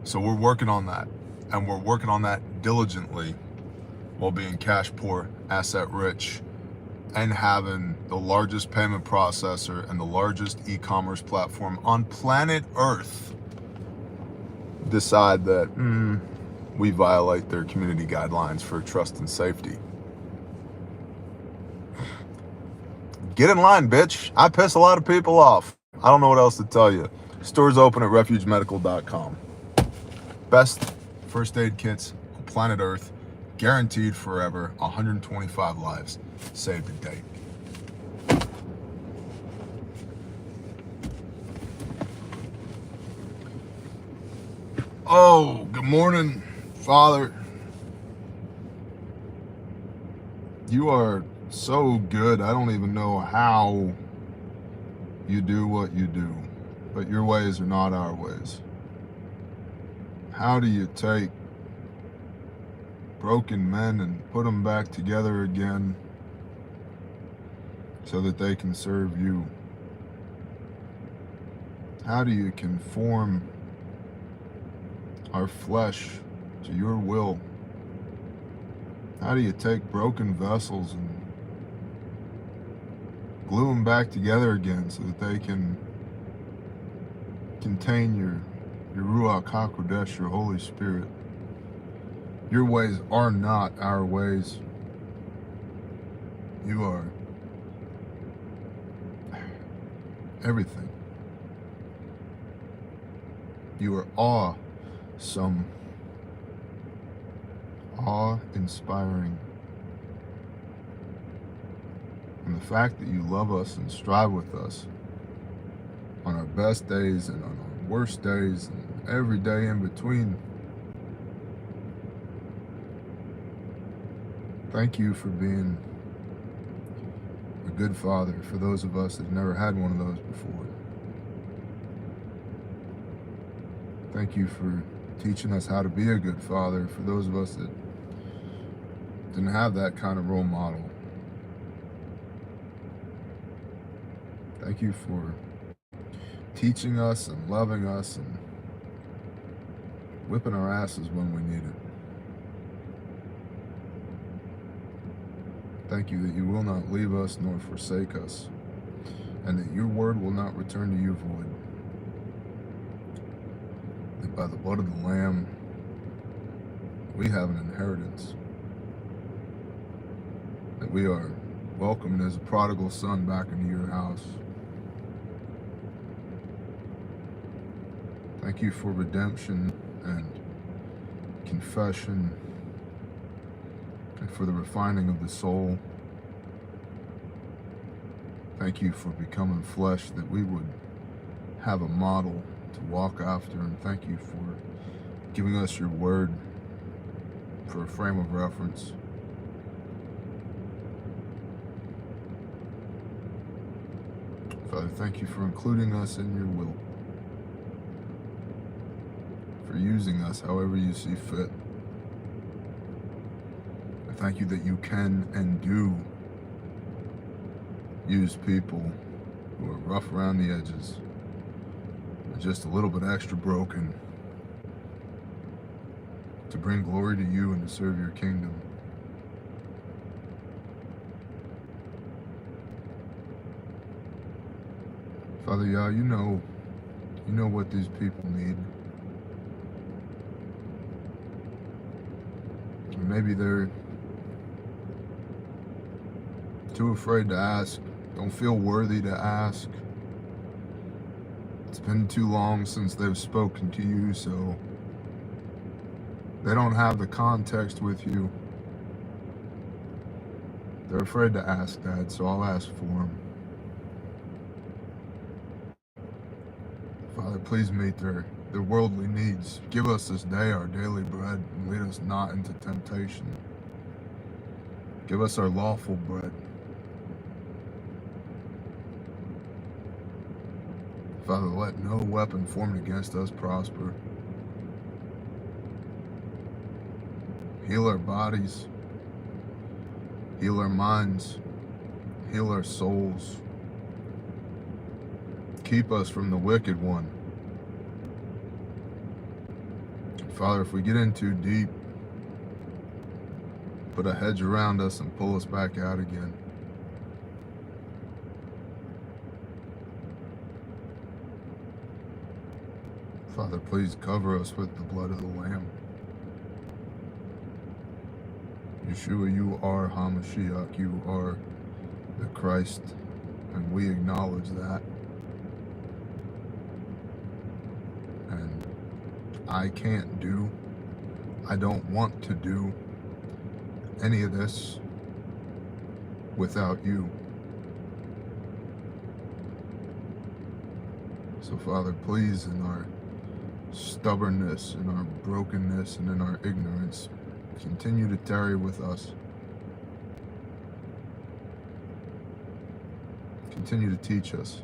So we're working on that, and we're working on that diligently while being cash poor, asset rich, and having the largest payment processor and the largest e-commerce platform on planet Earth decide that we violate their community guidelines for trust and safety. Get in line, bitch. I piss a lot of people off. I don't know what else to tell you. Store's open at refugemedical.com. Best first aid kits on planet Earth, guaranteed forever. 125 lives saved to date. Oh, good morning, Father. You are so good. I don't even know how you do what you do, but your ways are not our ways. How do you take broken men and put them back together again so that they can serve you? How do you conform our flesh to your will? How do you take broken vessels and glue them back together again so that they can contain your Ruach HaKodesh, your Holy Spirit? Your ways are not our ways. You are everything. You are awesome, awe-inspiring. And the fact that you love us and strive with us on our best days and on our worst days and every day in between. Thank you for being a good father for those of us that have never had one of those before. Thank you for teaching us how to be a good father for those of us that didn't have that kind of role model. Thank you for teaching us and loving us and whipping our asses when we need it. Thank you that you will not leave us nor forsake us, and that your word will not return to you void. That by the blood of the Lamb, we have an inheritance. That we are welcomed as a prodigal son back into your house. Thank you for redemption and confession, and for the refining of the soul. Thank you for becoming flesh that we would have a model to walk after, and thank you for giving us your word for a frame of reference. Father, thank you for including us in your will, for using us however you see fit. I thank you that you can and do use people who are rough around the edges, and just a little bit extra broken, to bring glory to you and to serve your kingdom. Father, Yah, you know what these people need. And maybe they're too afraid to ask, don't feel worthy to ask. It's been too long since they've spoken to you, so they don't have the context with you. They're afraid to ask, Dad, so I'll ask for them. Father, please meet their worldly needs. Give us this day our daily bread, and lead us not into temptation. Give us our lawful bread. Father, let no weapon formed against us prosper. Heal our bodies, heal our minds, heal our souls. Keep us from the wicked one. Father, if we get in too deep, put a hedge around us and pull us back out again. Father, please cover us with the blood of the Lamb. Yeshua, you are HaMashiach, you are the Christ, and we acknowledge that. And I don't want to do any of this without you. So Father, please, in our stubbornness, in our brokenness, and in our ignorance, continue to tarry with us. Continue to teach us.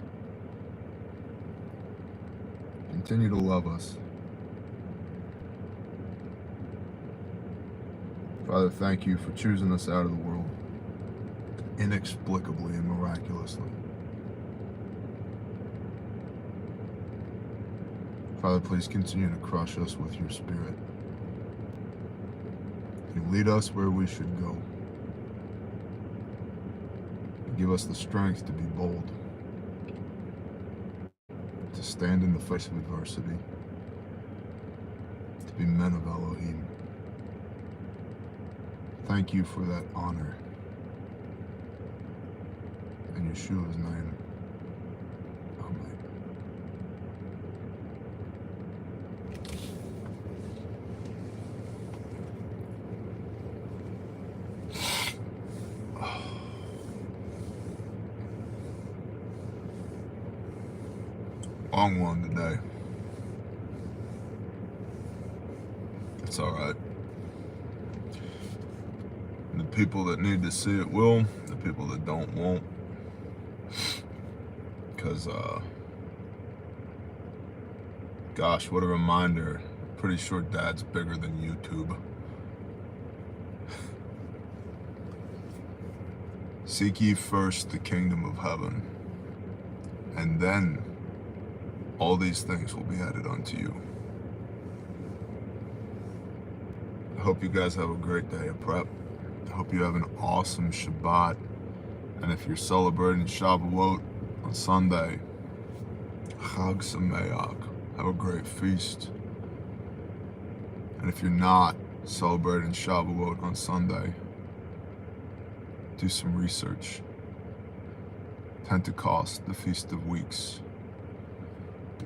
Continue to love us. Father, thank you for choosing us out of the world inexplicably and miraculously. Father, please continue to crush us with your Spirit. You lead us where we should go. You give us the strength to be bold, to stand in the face of adversity, to be men of Elohim. Thank you for that honor. In Yeshua's name, amen. Long one today. It's all right. The people that need to see it will. The people that don't won't. Because, gosh, what a reminder. Pretty sure Dad's bigger than YouTube. Seek ye first the kingdom of heaven, and then all these things will be added unto you. I hope you guys have a great day of prep. I hope you have an awesome Shabbat. And if you're celebrating Shavuot on Sunday, Chag Sameach. Have a great feast. And if you're not celebrating Shavuot on Sunday, do some research. Pentecost, the Feast of Weeks.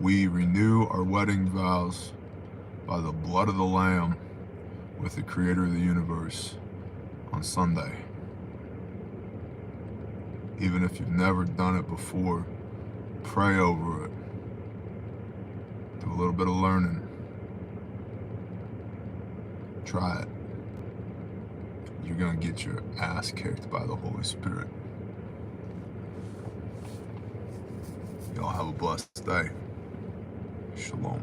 We renew our wedding vows by the blood of the Lamb with the Creator of the universe on Sunday. Even if you've never done it before, pray over it. Do a little bit of learning. Try it. You're gonna get your ass kicked by the Holy Spirit. Y'all have a blessed day. Shalom.